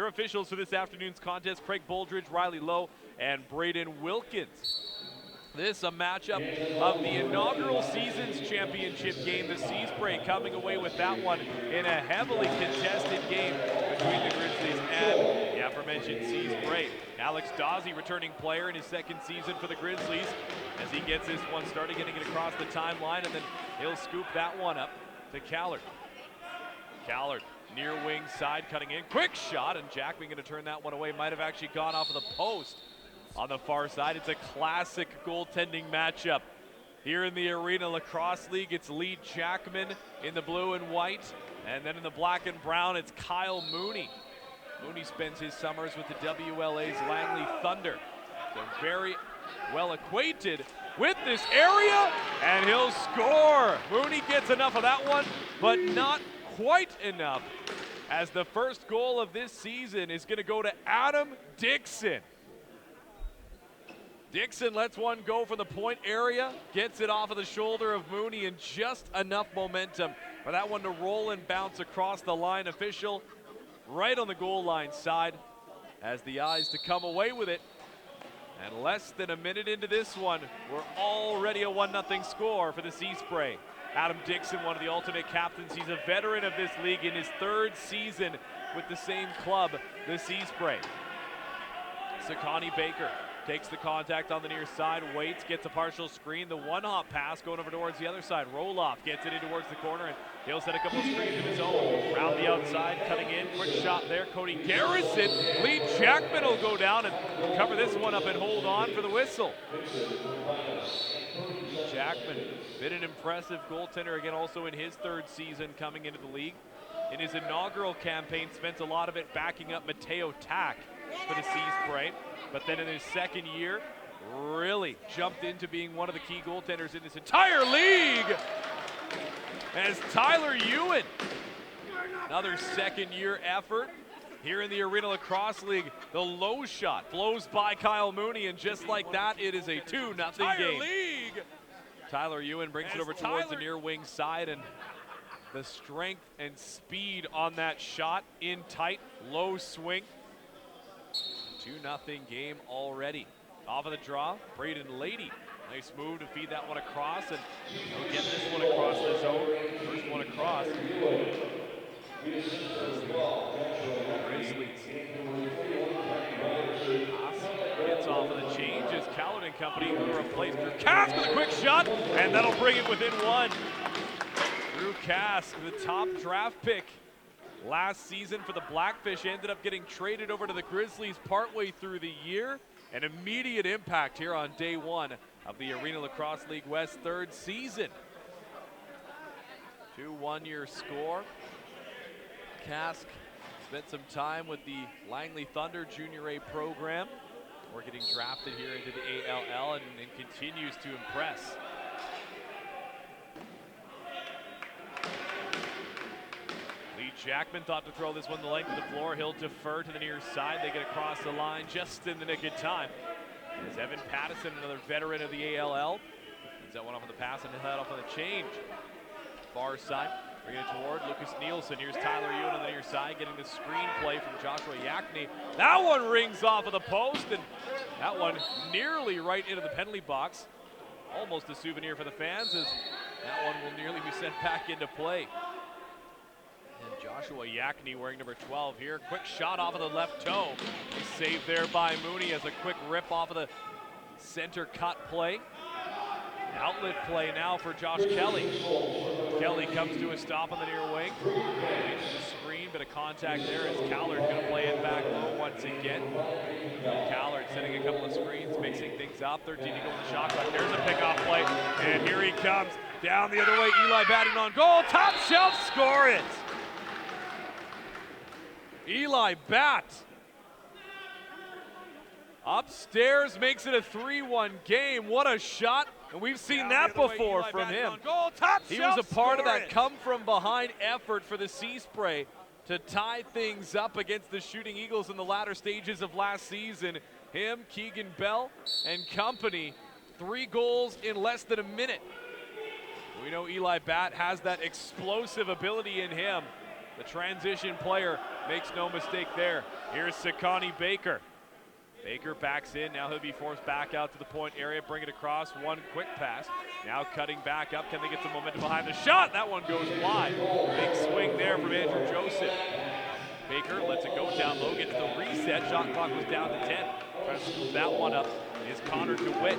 Your officials for this afternoon's contest, Craig Boldridge, Riley Lowe, and Braden Wilkins. This a matchup of the inaugural season's championship game. The Seaspray coming away with that one in a heavily contested game between the Grizzlies and the aforementioned Seaspray. Alex Dawsey, returning player in his second season for the Grizzlies, as he gets this one started, getting it across the timeline, and then he'll scoop that one up to Callard. Callard, near wing side, cutting in, quick shot, and Jackman going to turn that one away. Might have actually gone off of the post. On the far side, it's a classic goaltending matchup. Here in the Arena Lacrosse League, it's Lee Jackman in the blue and white, and then in the black and brown, it's Kyle Mooney. Mooney spends his summers with the WLA's Langley Thunder. They're very well acquainted with this area, and he'll score. Mooney gets enough of that one, but not quite enough, as the first goal of this season is going to go to Adam Dixon. Dixon lets one go from the point area, gets it off of the shoulder of Mooney, and just enough momentum for that one to roll and bounce across the line. Official right on the goal line side has the eyes to come away with it. And less than a minute into this one, we're already a 1-0 score for the Seaspray. Adam Dixon, one of the alternate captains. He's a veteran of this league in his third season with the same club, the Seaspray. Sakani Baker takes the contact on the near side, waits, gets a partial screen. The one-hop pass going over towards the other side. Roloff gets it in towards the corner, and he'll set a couple of screens of his own. Round the outside, cutting in, quick shot there. Cody Garrison, Lee Jackman will go down and cover this one up and hold on for the whistle. Jackman, been an impressive goaltender again, also in his third season coming into the league. In his inaugural campaign, spent a lot of it backing up Mateo Tack for the Seaspray. But then in his second year, really jumped into being one of the key goaltenders in this entire league. As Tyler Ewan, another second-year effort here in the Arena Lacrosse League. The low shot blows by Kyle Mooney, and just like that, it is a 2-0 game. Tyler Ewan brings it over towards the near wing side, and the strength and speed on that shot, in tight, low swing. 2-0 game already. Off of the draw, Braden Lady. Nice move to feed that one across, and he'll get this one across the zone. First one across. Grizzlies. Gets off of the change as Callard and company will replace Drew Cass with a quick shot, and that'll bring it within one. Drew Cass, the top draft pick last season for the Blackfish, ended up getting traded over to the Grizzlies partway through the year. An immediate impact here on day one of the Arena Lacrosse League West third season. 2-1 year score. Cask spent some time with the Langley Thunder Junior A program. We're getting drafted here into the ALL and continues to impress. Jackman thought to throw this one the length of the floor. He'll defer to the near side. They get across the line just in the nick of time. As Evan Pattison, another veteran of the ALL, he's that one off of the pass and he'll head off on the change. Far side, bringing it toward Lucas Nielsen. Here's Tyler Ewan on the near side, getting the screen play from Joshua Yakney. That one rings off of the post, and that one nearly right into the penalty box. Almost a souvenir for the fans, as that one will nearly be sent back into play. And Joshua Yakney wearing number 12 here. Quick shot off of the left toe. He's saved there by Mooney as a quick rip off of the center cut play. Outlet play now for Josh Kelly. Kelly comes to a stop on the near wing. Screen, bit of contact there as Callard going to play it back low once again. Callard setting a couple of screens, mixing things up. 13 to go in the shot clock. There's a pickoff play, and here he comes. Down the other way, Eli batting on goal. Top shelf, score it! Eli Bat upstairs makes it a 3-1 game. What a shot, and we've seen that before from him. He was a part of that come-from-behind effort for the Seaspray to tie things up against the Shooting Eagles in the latter stages of last season. Him, Keegan Bell, and company, 3 goals in less than a minute. We know Eli Bat has that explosive ability in him The transition player makes no mistake there. Here's Sakani Baker. Baker backs in, now he'll be forced back out to the point area, bring it across, one quick pass. Now cutting back up, can they get some momentum behind the shot? That one goes wide. Big swing there from Andrew Joseph. Baker lets it go down low, gets the reset, shot clock was down to 10. Trying to scoop that one up is Connor DeWitt.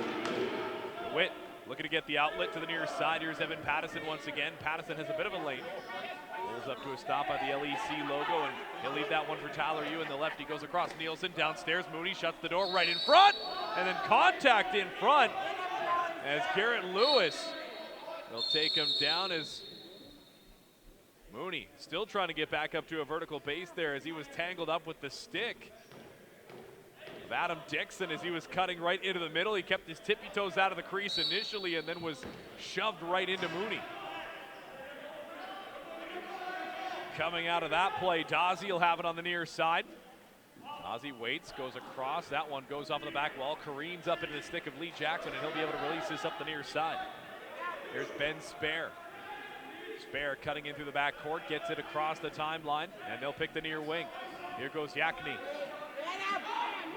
DeWitt looking to get the outlet to the near side. Here's Evan Pattison once again. Pattison has a bit of a lane. Pulls up to a stop by the LEC logo, and he'll leave that one for Tyler Yu in the left. He goes across Nielsen, downstairs. Mooney shuts the door right in front, and then contact in front as Garrett Lewis will take him down as Mooney still trying to get back up to a vertical base there as he was tangled up with the stick of Adam Dixon as he was cutting right into the middle. He kept his tippy toes out of the crease initially and then was shoved right into Mooney. Coming out of that play, Dazzy will have it on the near side. Dazzy waits, goes across. That one goes off of the back wall, careens up into the stick of Lee Jackson, and he'll be able to release this up the near side. Here's Ben Spare. Spare cutting in through the back court, gets it across the timeline, and they'll pick the near wing. Here goes Yakni.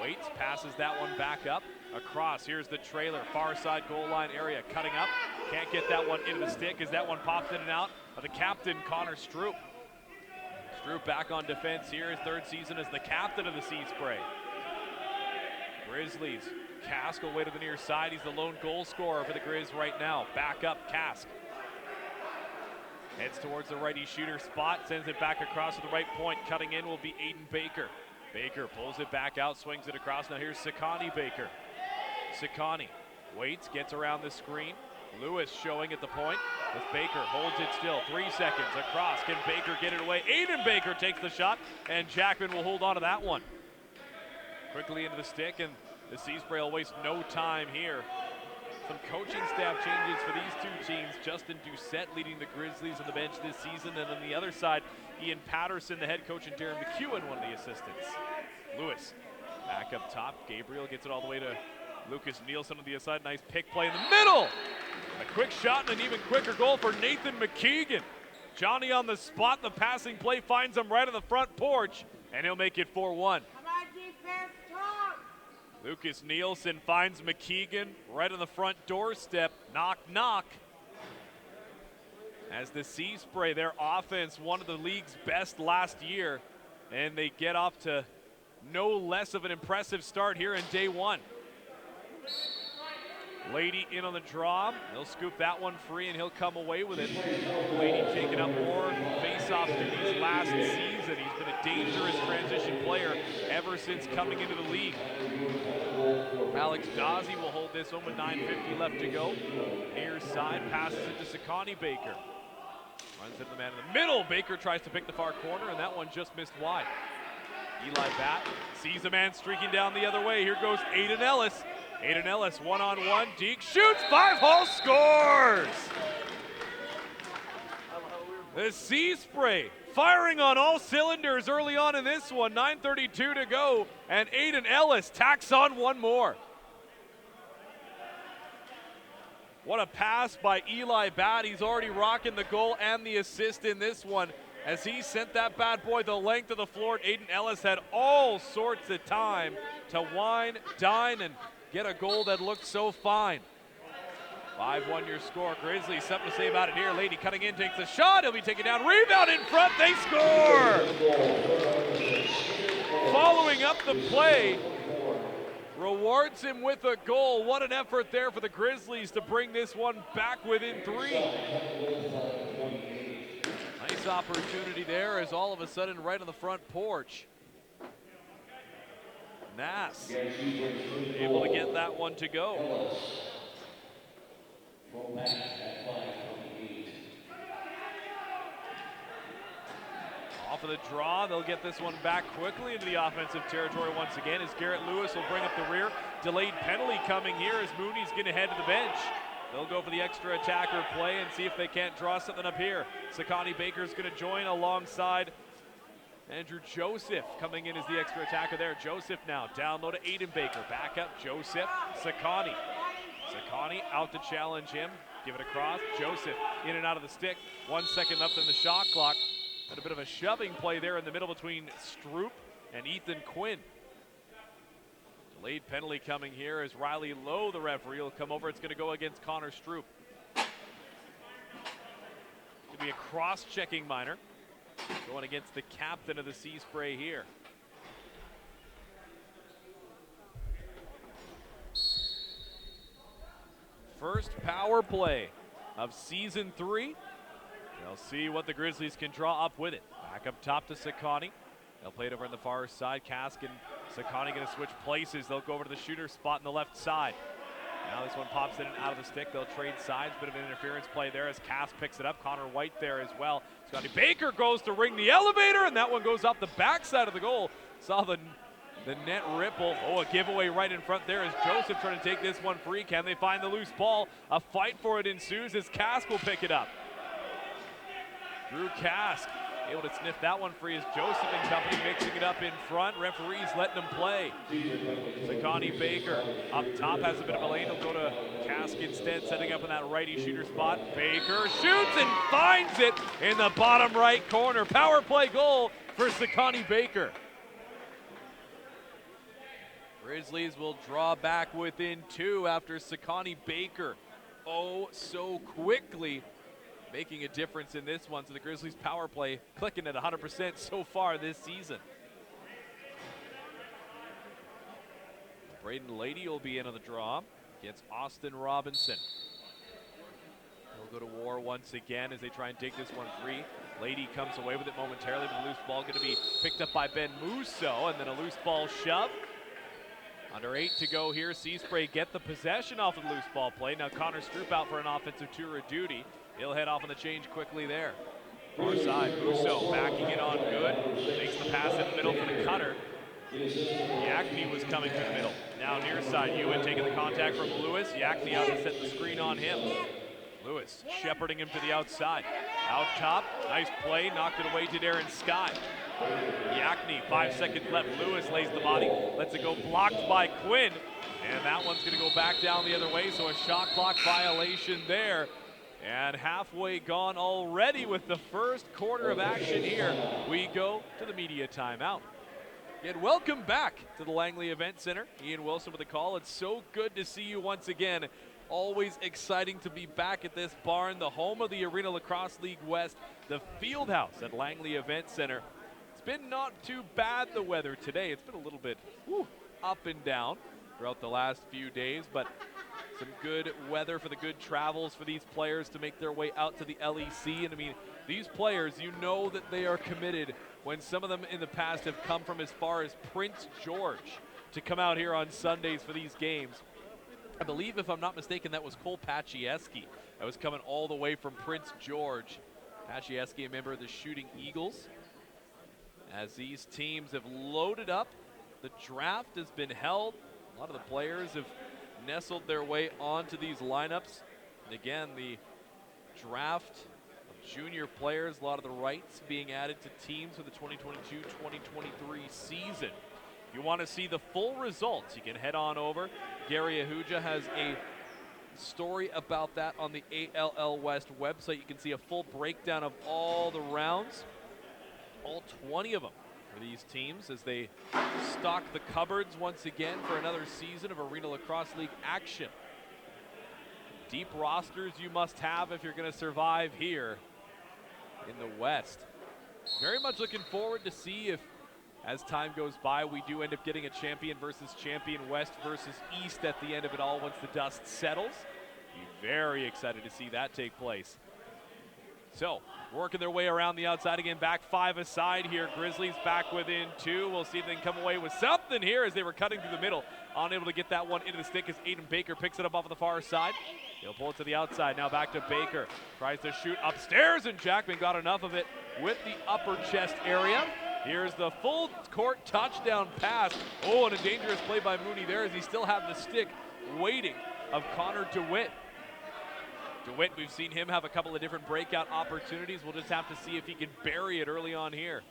Waits, passes that one back up. Across, here's the trailer, far side goal line area, cutting up. Can't get that one into the stick as that one pops in and out of the captain, Connor Stroop. Stroop back on defense here, his third season as the captain of the Seaspray. Grizzlies, Kask will wait to the near side. He's the lone goal scorer for the Grizz right now. Back up, Kask. Heads towards the righty shooter spot, sends it back across to the right point. Cutting in will be Aiden Baker. Baker pulls it back out, swings it across. Now here's Sakani Baker. Sakani waits, gets around the screen. Lewis showing at the point with Baker, holds it still, 3 seconds across. Can Baker get it away? Aiden Baker takes the shot, and Jackman will hold on to that one. Quickly into the stick, and the Seaspray will waste no time here. Some coaching staff changes for these two teams. Justin Doucette leading the Grizzlies on the bench this season, and on the other side, Ian Patterson, the head coach, and Darren McEwen, one of the assistants. Lewis back up top. Gabriel gets it all the way to Lucas Nielsen on the side. Nice pick play in the middle. A quick shot and an even quicker goal for Nathan McKeegan. Johnny on the spot. The passing play finds him right on the front porch, and he'll make it 4-1. Lucas Nielsen finds McKeegan right on the front doorstep. Knock, knock. As the Seaspray, their offense, one of the league's best last year, and they get off to no less of an impressive start here in day one. Lady in on the draw. He'll scoop that one free and he'll come away with it. Lady taking up more face-off duties last season. He's been a dangerous transition player ever since coming into the league. Alex Dazzy will hold this one with 9:50 left to go. Near side, passes it to Sakani Baker. Runs into the man in the middle. Baker tries to pick the far corner, and that one just missed wide. Eli Batt sees a man streaking down the other way. Here goes Aiden Ellis. Aiden Ellis, one-on-one. Deke shoots, 5-hole, scores! The Seaspray firing on all cylinders early on in this one. 9:32 to go, and Aiden Ellis tacks on one more. What a pass by Eli Batt. He's already rocking the goal and the assist in this one as he sent that bad boy the length of the floor. Aiden Ellis had all sorts of time to wine, dine, and get a goal that looked so fine. 5-1 your score. Grizzlies, something to say about it here. Lady cutting in, takes the shot. He'll be taken down. Rebound in front. They score! Following up the play, rewards him with a goal. What an effort there for the Grizzlies to bring this one back within 3. Nice opportunity there as all of a sudden right on the front porch. Nass able to get that one to go. Off of the draw, they'll get this one back quickly into the offensive territory once again as Garrett Lewis will bring up the rear. Delayed penalty coming here as Mooney's going to head to the bench. They'll go for the extra attacker play and see if they can't draw something up here. Sakani Baker's going to join alongside Andrew Joseph coming in as the extra attacker there. Joseph now down low to Aiden Baker. Back up, Joseph, Sakani. Sakani out to challenge him. Give it across. Joseph in and out of the stick. 1 second left in the shot clock. And a bit of a shoving play there in the middle between Stroop and Ethan Quinn. Delayed penalty coming here as Riley Lowe, the referee, will come over. It's going to go against Connor Stroop. Going to be a cross-checking minor going against the captain of the Seaspray here. First power play of season 3. They'll see what the Grizzlies can draw up with it. Back up top to Sakani. They'll play it over on the far side. Kask and Sakani going to switch places. They'll go over to the shooter spot on the left side. Now this one pops in and out of the stick. They'll trade sides. Bit of an interference play there as Kask picks it up. Connor White there as well. Scotty Baker goes to ring the elevator, and that one goes off the backside of the goal. Saw the net ripple. Oh, a giveaway right in front there as Joseph trying to take this one free. Can they find the loose ball? A fight for it ensues as Kask will pick it up. Drew Kask able to sniff that one free as Joseph and company mixing it up in front. Referees letting them play. Sakani Baker up top has a bit of a lane. He'll go to Kask instead, setting up in that righty shooter spot. Baker shoots and finds it in the bottom right corner. Power play goal for Sakani Baker. Grizzlies will draw back within 2 after Sakani Baker. Oh, so quickly making a difference in this one. So the Grizzlies power play clicking at 100% so far this season. Braden Lady will be in on the draw against Austin Robinson. They'll go to war once again as they try and dig this one free. Lady comes away with it momentarily, but the loose ball going to be picked up by Ben Musso, and then a loose ball shove. Under 8 to go here. Seaspray get the possession off of the loose ball play. Now Connor Stroop out for an offensive tour of duty. He'll head off on the change quickly there. Far side, Musso backing it on good. Makes the pass in the middle for the cutter. Yakni was coming to the middle. Now near side, Ewan taking the contact from Lewis. Yakni out to set the screen on him. Lewis shepherding him to the outside. Out top, nice play, knocked it away to Darren Scott. Yakni, 5 seconds left. Lewis lays the body, lets it go, blocked by Quinn. And that one's gonna go back down the other way, so a shot clock violation there. And halfway gone already with the first quarter of action here. We go to the media timeout. And welcome back to the Langley Event Center. Ian Wilson with the call. It's so good to see you once again. Always exciting to be back at this barn, the home of the Arenalacrosseleague West, the field house at Langley Event Center. It's been not too bad, the weather today. It's been a little bit up and down throughout the last few days, but some good weather for the good travels for these players to make their way out to the LEC. And I mean, these players, you know that they are committed when some of them in the past have come from as far as Prince George to come out here on Sundays for these games. I believe, if I'm not mistaken, that was Cole Pachieski that was coming all the way from Prince George. Pachieski, a member of the Shooting Eagles. As these teams have loaded up, the draft has been held. A lot of the players have nestled their way onto these lineups. And again, the draft of junior players, a lot of the rights being added to teams for the 2022-2023 season. If you want to see the full results, you can head on over. Gary Ahuja has a story about that on the ALL West website. You can see a full breakdown of all the rounds, all 20 of them for these teams as they stock the cupboards once again for another season of Arenalacrosseleague action. Deep rosters you must have if you're going to survive here in the West. Very much looking forward to see if, as time goes by, we do end up getting a champion versus champion, West versus East at the end of it all once the dust settles. Be very excited to see that take place. So, working their way around the outside again, back 5 aside here. Grizzlies back within 2. We'll see if they can come away with something here as they were cutting through the middle. Unable to get that one into the stick as Aiden Baker picks it up off of the far side. He'll pull it to the outside. Now back to Baker. Tries to shoot upstairs, and Jackman got enough of it with the upper chest area. Here's the full court touchdown pass. Oh, and a dangerous play by Mooney there as he still had the stick waiting of Connor DeWitt. DeWitt, we've seen him have a couple of different breakout opportunities. We'll just have to see if he can bury it early on here.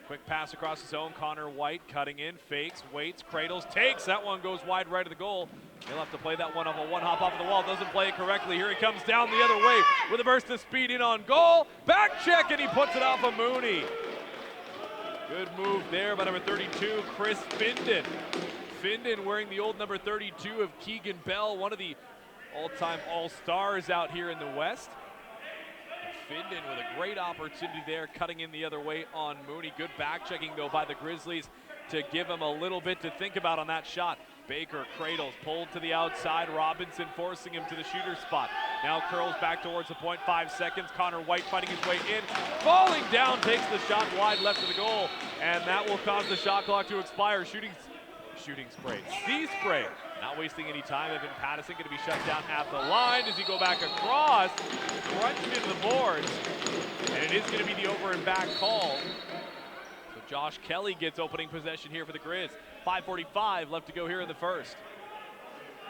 Quick pass across the zone. Connor White cutting in, fakes, waits, cradles, takes. That one goes wide right of the goal. He'll have to play that one off a one hop off of the wall. Doesn't play it correctly. Here he comes down the other way with a burst of speed in on goal. Back check, and he puts it off of Mooney. Good move there by number 32, Chris Finden. Finden wearing the old number 32 of Keegan Bell, one of the all-time all-stars out here in the West. Finden with a great opportunity there, cutting in the other way on Mooney. Good back-checking, though, by the Grizzlies to give him a little bit to think about on that shot. Baker cradles, pulled to the outside. Robinson forcing him to the shooter spot. Now curls back towards the point, 5 seconds. Connor White fighting his way in. Falling down, takes the shot wide left of the goal. And that will cause the shot clock to expire. Shooting spray. Seaspray. Not wasting any time. Evan Pattison going to be shut down at the line. Does he go back across? Crunched into the boards. And it is going to be the over and back call. So Josh Kelly gets opening possession here for the Grizz. 5:45 left to go here in the first.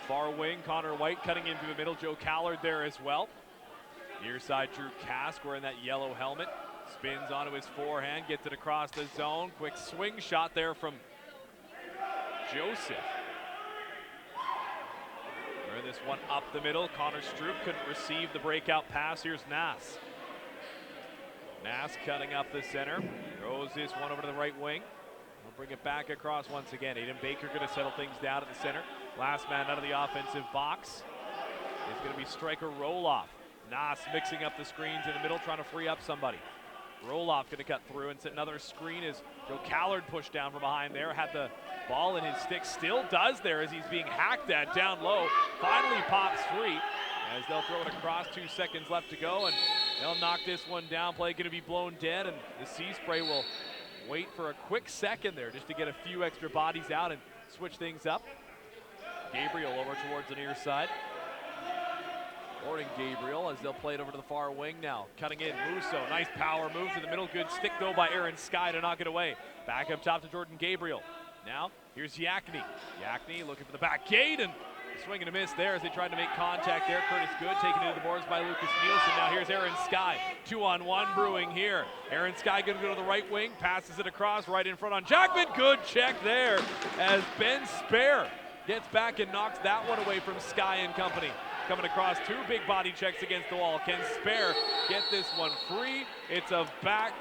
Far wing, Connor White cutting into the middle. Joe Callard there as well. Near side, Drew Kask wearing that yellow helmet. Spins onto his forehand, gets it across the zone. Quick swing shot there from Joseph. We're this one up the middle. Connor Stroop couldn't receive the breakout pass. Here's Nass. Nass cutting up the center. Throws this one over to the right wing. We'll bring it back across once again. Aiden Baker going to settle things down at the center. Last man out of the offensive box is going to be striker Roloff. Nass mixing up the screens in the middle, trying to free up somebody. Roloff going to cut through and set another screen as Joe Callard pushed down from behind there. Had the ball in his stick, still does there as he's being hacked at down low. Finally pops free as they'll throw it across. 2 seconds left to go, and they'll knock this one down. Play going to be blown dead, and the Seaspray will wait for a quick second there just to get a few extra bodies out and switch things up. Gabriel over towards the near side. Gordon Gabriel as they'll play it over to the far wing now. Cutting in, Musso, nice power move to the middle. Good stick though by Aaron Sky to knock it away. Back up top to Jordan Gabriel. Now, here's Yakny. Yakny looking for the back gate and swing and a miss there as they tried to make contact there. Curtis Good taken into the boards by Lucas Nielsen. Now here's Aaron Sky. 2-on-1 brewing here. Aaron Sky going to go to the right wing, passes it across right in front on Jackman. Good check there as Ben Spare gets back and knocks that one away from Sky and company. Coming across, 2 big body checks against the wall. Can Spare get this one free? It's a back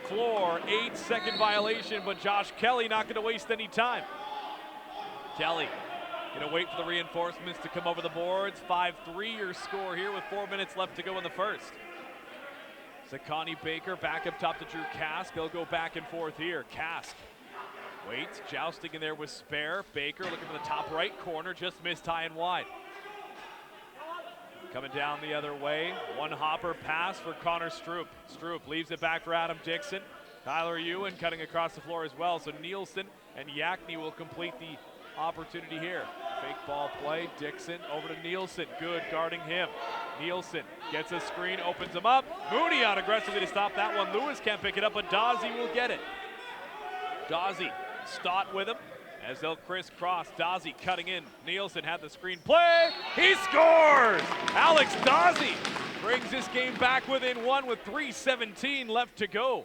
floor 8-second violation, but Josh Kelly not going to waste any time. Kelly going to wait for the reinforcements to come over the boards. 5-3 your score here with 4 minutes left to go in the first. Sakani Baker back up top to Drew Kask. They'll go back and forth here. Kask waits, jousting in there with Spare. Baker looking for the top right corner, just missed high and wide. Coming down the other way, one hopper pass for Connor Stroop. Stroop leaves it back for Adam Dixon. Tyler Ewan cutting across the floor as well. So Nielsen and Yakny will complete the opportunity here. Fake ball play, Dixon over to Nielsen. Good guarding him. Nielsen gets a screen, opens him up. Mooney out aggressively to stop that one. Lewis can't pick it up, but Dawsey will get it. Dawsey, Stott with him. As they'll crisscross, Dawsey cutting in. Nielsen had the screen play. He scores! Alex Dawsey brings this game back within 1 with 3:17 left to go.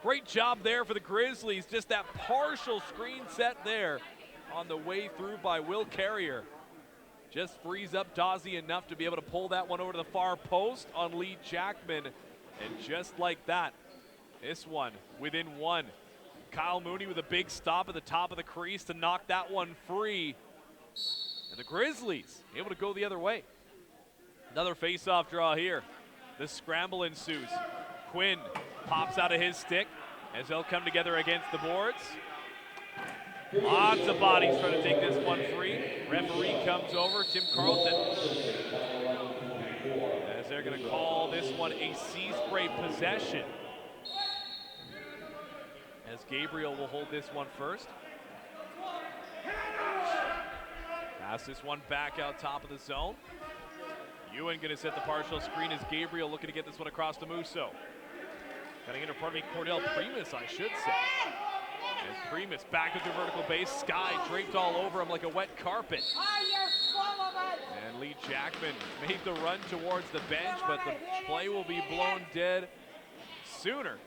Great job there for the Grizzlies. Just that partial screen set there on the way through by Will Carrier. Just frees up Dawsey enough to be able to pull that one over to the far post on Lee Jackman. And just like that, this one within 1. Kyle Mooney with a big stop at the top of the crease to knock that one free. And the Grizzlies able to go the other way. Another face-off draw here. The scramble ensues. Quinn pops out of his stick as they'll come together against the boards. Lots of bodies trying to take this one free. Referee comes over, Tim Carlton. As they're going to call this one a Seaspray possession. As Gabriel will hold this one first. Pass this one back out top of the zone. Ewan going to set the partial screen as Gabriel looking to get this one across to Musso. Cutting into front of me, Cordell Primus, I should say. And Primus back at the vertical base. Sky draped all over him like a wet carpet. And Lee Jackman made the run towards the bench, but the play will be blown dead sooner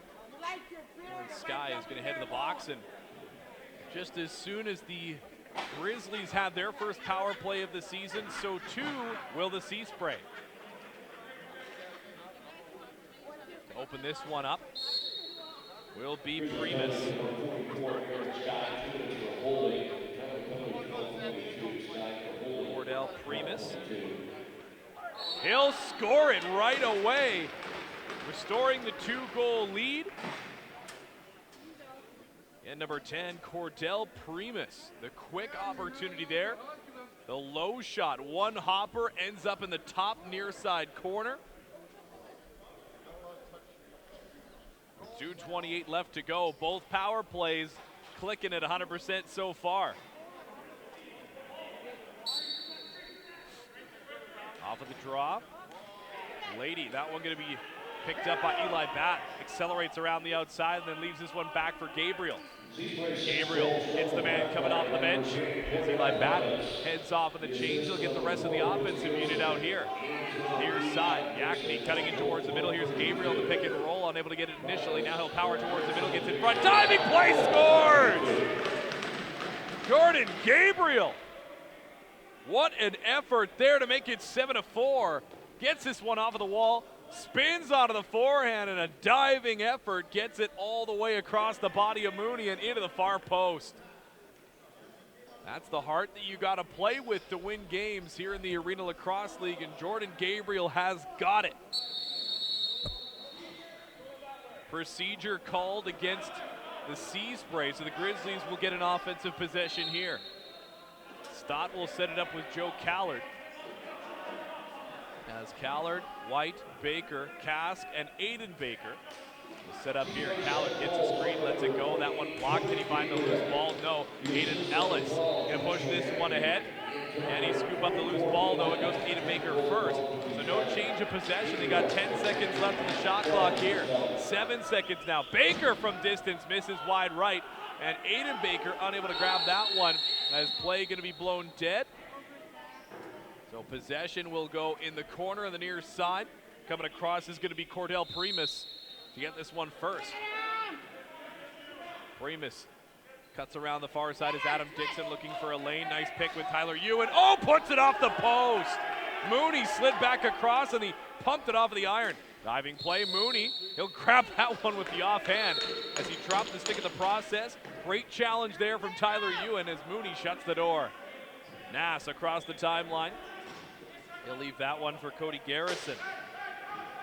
Sky is going to head to the box, and just as soon as the Grizzlies have their first power play of the season, so too will the Seaspray. To open this one up will be Primus. Cordell Primus. He'll score it right away, restoring the 2-goal lead. And number 10, Cordell Primus. The quick opportunity there. The low shot, one hopper, ends up in the top near side corner. 2:28 left to go. Both power plays clicking at 100% so far. Off of the draw. Lady, that one going to be picked up by Eli Batt. Accelerates around the outside and then leaves this one back for Gabriel. Gabriel hits the man coming off the bench. As Eli Batt heads off on the change, he'll get the rest of the offensive unit out here. Near side, Yakni cutting in towards the middle. Here's Gabriel to pick and roll, unable to get it initially. Now he'll power towards the middle, gets in front. Diving play, scores! Jordan Gabriel. What an effort there to make it 7-4. Gets this one off of the wall. Spins onto the forehand, and a diving effort gets it all the way across the body of Mooney and into the far post. That's the heart that you got to play with to win games here in the Arena Lacrosse League, and Jordan Gabriel has got it. Procedure called against the Seaspray, so the Grizzlies will get an offensive possession here. Stott will set it up with Joe Callard. As Callard, White, Baker, Kask, and Aiden Baker will set up here. Callard gets a screen, lets it go. That one blocked. Did he find the loose ball? No. Aiden Ellis gonna push this one ahead. And he scoop up the loose ball, though. It goes to Aiden Baker first. So no change of possession. They got 10 seconds left in the shot clock here. 7 seconds now. Baker from distance misses wide right. And Aiden Baker unable to grab that one as play going to be blown dead. So possession will go in the corner on the near side. Coming across is going to be Cordell Primus to get this one first. Primus cuts around the far side as Adam Dixon looking for a lane. Nice pick with Tyler Ewan. Oh, puts it off the post. Mooney slid back across and he pumped it off of the iron. Diving play, Mooney. He'll grab that one with the offhand as he drops the stick in the process. Great challenge there from Tyler Ewan as Mooney shuts the door. Nass across the timeline. He'll leave that one for Cody Garrison.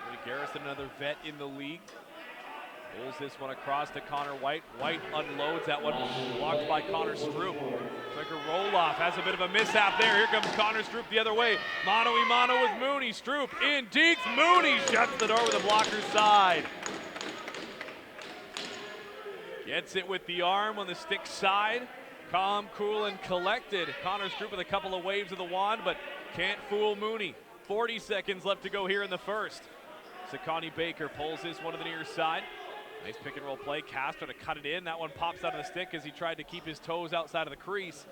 Cody Garrison, another vet in the league. Pulls this one across to Connor White. White unloads that one, blocked by Connor Stroop. Like a roll-off, has a bit of a mishap there. Here comes Connor Stroop the other way. Mano-a-mano with Mooney. Stroop in deep. Mooney shuts the door with the blocker's side. Gets it with the arm on the stick side. Calm, cool, and collected. Connor Stroop with a couple of waves of the wand, but can't fool Mooney. 40 seconds left to go here in the first. Sakani Baker pulls this one to the near side. Nice pick and roll play. Castro to cut it in. That one pops out of the stick as he tried to keep his toes outside of the crease.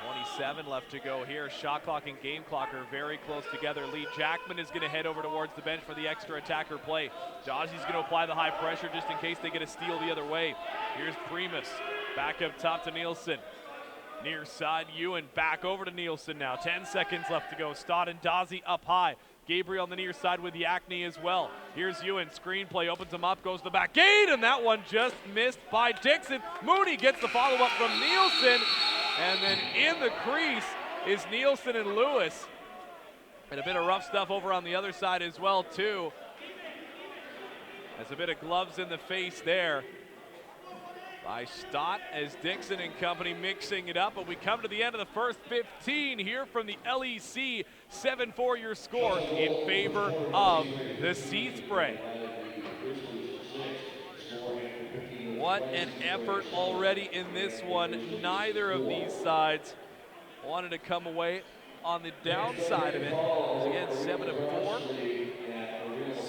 27 left to go here. Shot clock and game clock are very close together. Lee Jackman is going to head over towards the bench for the extra attacker play. Dawsey's going to apply the high pressure just in case they get a steal the other way. Here's Primus. Back up top to Nielsen. Near side, Ewan back over to Nielsen now. 10 seconds left to go. Stott and Dawsey up high. Gabriel on the near side with Yakni as well. Here's Ewan, screenplay, opens him up, goes to the back gate, and that one just missed by Dixon. Mooney gets the follow-up from Nielsen, and then in the crease is Nielsen and Lewis. And a bit of rough stuff over on the other side as well, too. There's a bit of gloves in the face there by Stott as Dixon and company mixing it up. But we come to the end of the first 15 here from the LEC. 7-4 your score in favor of the Seaspray. What an effort already in this one. Neither of these sides wanted to come away on the downside of it. Again, 7-4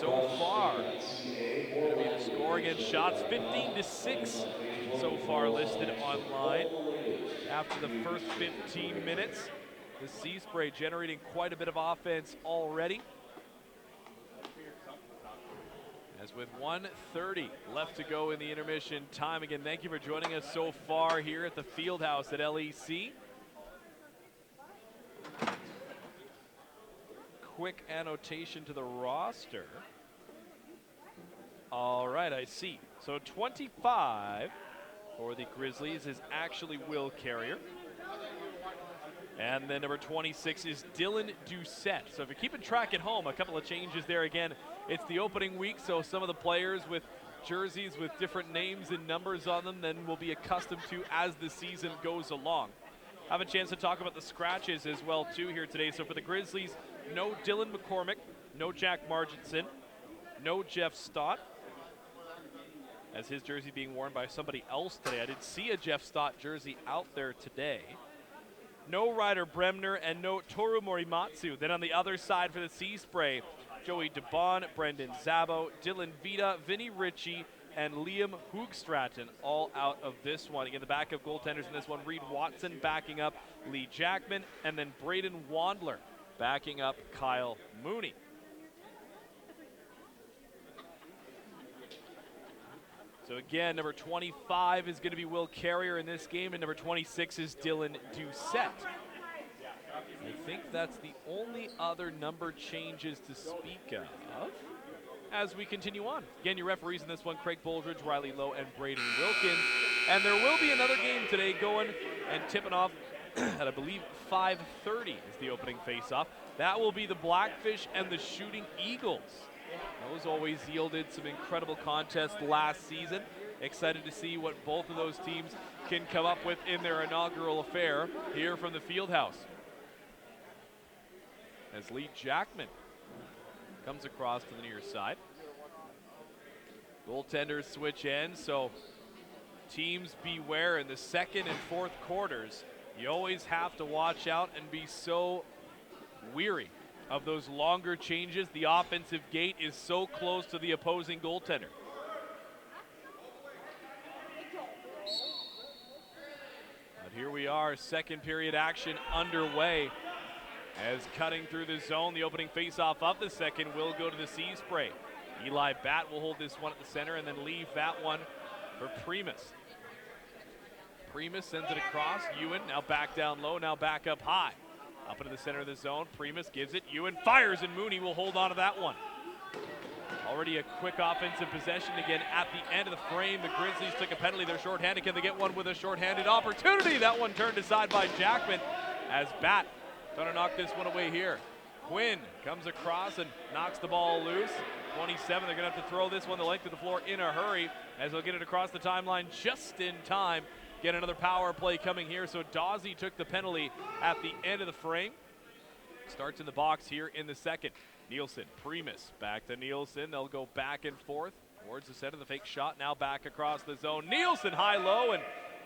so far. Going to be the score against shots 15-6 so far listed online. After the first 15 minutes, the Seaspray generating quite a bit of offense already. As As with 1:30 left to go in the intermission time. Again, thank you for joining us so far here at the Fieldhouse at LEC. Quick annotation to the roster. All right, I see. So 25 for the Grizzlies is actually Will Carrier. And then number 26 is Dylan Doucette. So if you're keeping track at home, a couple of changes there again. It's the opening week, so some of the players with jerseys with different names and numbers on them then will be accustomed to as the season goes along. I have a chance to talk about the scratches as well too here today. So for the Grizzlies, no Dylan McCormick, no Jack Marginson, no Jeff Stott, as his jersey being worn by somebody else today. I did see a Jeff Stott jersey out there today. No Ryder Bremner and no Toru Morimatsu. Then on the other side for the Seaspray, Joey DeBon, Brendan Zabo, Dylan Vita, Vinny Ritchie, and Liam Hoogstraten all out of this one. Again, the backup goaltenders in this one, Reed Watson backing up Lee Jackman, and then Braden Wandler backing up Kyle Mooney. So again, number 25 is going to be Will Carrier in this game, and number 26 is Dylan Doucette. I think that's the only other number changes to speak of as we continue on. Again, your referees in this one, Craig Boldridge, Riley Lowe, and Braden Wilkins. And there will be another game today going and tipping off at, I believe, 5:30 is the opening face-off. That will be the Blackfish and the Shooting Eagles. Those always yielded some incredible contests last season. Excited to see what both of those teams can come up with in their inaugural affair here from the Fieldhouse. As Lee Jackman comes across to the near side. Goaltenders switch ends, so teams beware in the second and fourth quarters. You always have to watch out and be so weary of those longer changes. The offensive gate is so close to the opposing goaltender. But here we are, second period action underway. As cutting through the zone, the opening faceoff of the second will go to the Seaspray. Eli Batt will hold this one at the center and then leave that one for Primus. Primus sends it across. Ewan now back down low, now back up high. Up into the center of the zone, Primus gives it. Ewan fires, and Mooney will hold on to that one. Already a quick offensive possession again at the end of the frame. The Grizzlies took a penalty. They're shorthanded. Can they get one with a shorthanded opportunity? That one turned aside by Jackman as Batt trying to knock this one away here. Quinn comes across and knocks the ball loose. 27, they're going to have to throw this one the length of the floor in a hurry as they'll get it across the timeline just in time. Get another power play coming here. So Dawsey took the penalty at the end of the frame. Starts in the box here in the second. Nielsen, Primus, back to Nielsen. They'll go back and forth towards the center. The fake shot now back across the zone. Nielsen high-low, and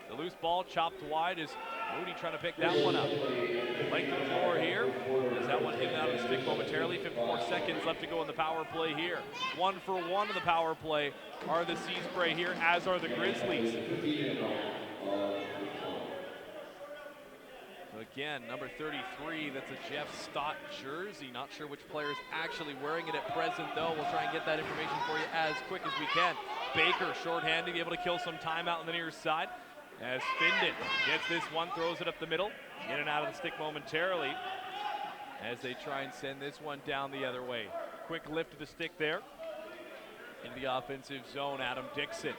the loose ball chopped wide as Mooney trying to pick that one up. Length of the floor here. As that one in and out of the stick momentarily. 54 seconds left to go in the power play here. 1 for 1 in the power play are the Seaspray here, as are the Grizzlies. So again, number 33, that's a Jeff Stott jersey. Not sure which player is actually wearing it at present, though. We'll try and get that information for you as quick as we can. Baker, shorthanded, able to kill some time out on the near side. As Findon gets this one, throws it up the middle. In and out of the stick momentarily as they try and send this one down the other way. Quick lift of the stick there. Into the offensive zone, Adam Dixon.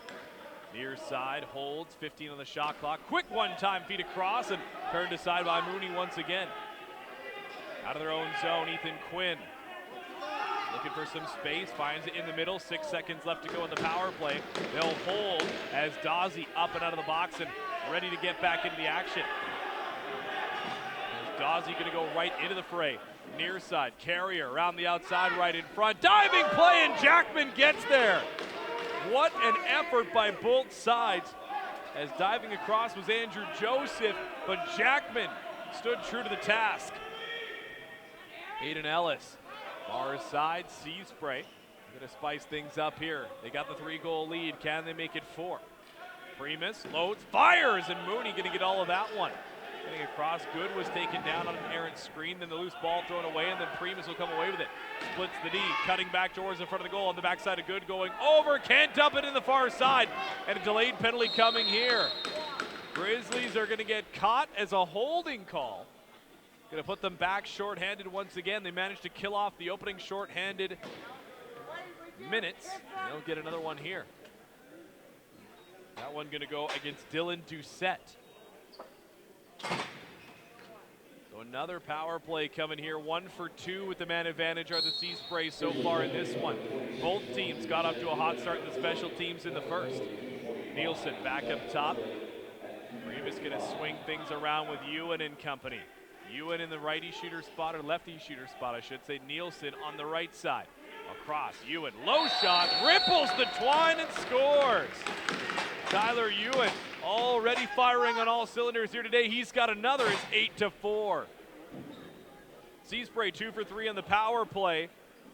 Near side, holds, 15 on the shot clock. Quick one-time feed across and turned aside by Mooney once again. Out of their own zone, Ethan Quinn. Looking for some space, finds it in the middle. 6 seconds left to go in the power play. They'll hold as Dawsey up and out of the box and ready to get back into the action. As Dawsey gonna go right into the fray. Near side, Carrier around the outside right in front. Diving play and Jackman gets there. What an effort by both sides. As diving across was Andrew Joseph, but Jackman stood true to the task. Aiden Ellis. Far side, Seaspray. Gonna spice things up here. They got the 3-goal lead. Can they make it 4? Primus loads, fires, and Mooney gonna get all of that one. Getting across, Good was taken down on an errant screen, then the loose ball thrown away, and then Primus will come away with it. Splits the D, cutting back towards the front of the goal on the backside of Good, going over, can't dump it in the far side, and a delayed penalty coming here. Grizzlies are gonna get caught as a holding call. Gonna put them back shorthanded once again. They managed to kill off the opening shorthanded minutes. They'll get another one here. That one gonna go against Dylan Doucette. So another power play coming here. 1 for 2 with the man advantage are the Seaspray so far in this one. Both teams got up to a hot start in the special teams in the first. Nielsen back up top. Primus gonna swing things around with Ewan and company. Ewan in the righty shooter spot, or lefty shooter spot, I should say. Nielsen on the right side. Across, Ewan, low shot, ripples the twine and scores. Tyler Ewan already firing on all cylinders here today. He's got another, it's 8-4. Seaspray 2 for 3 on the power play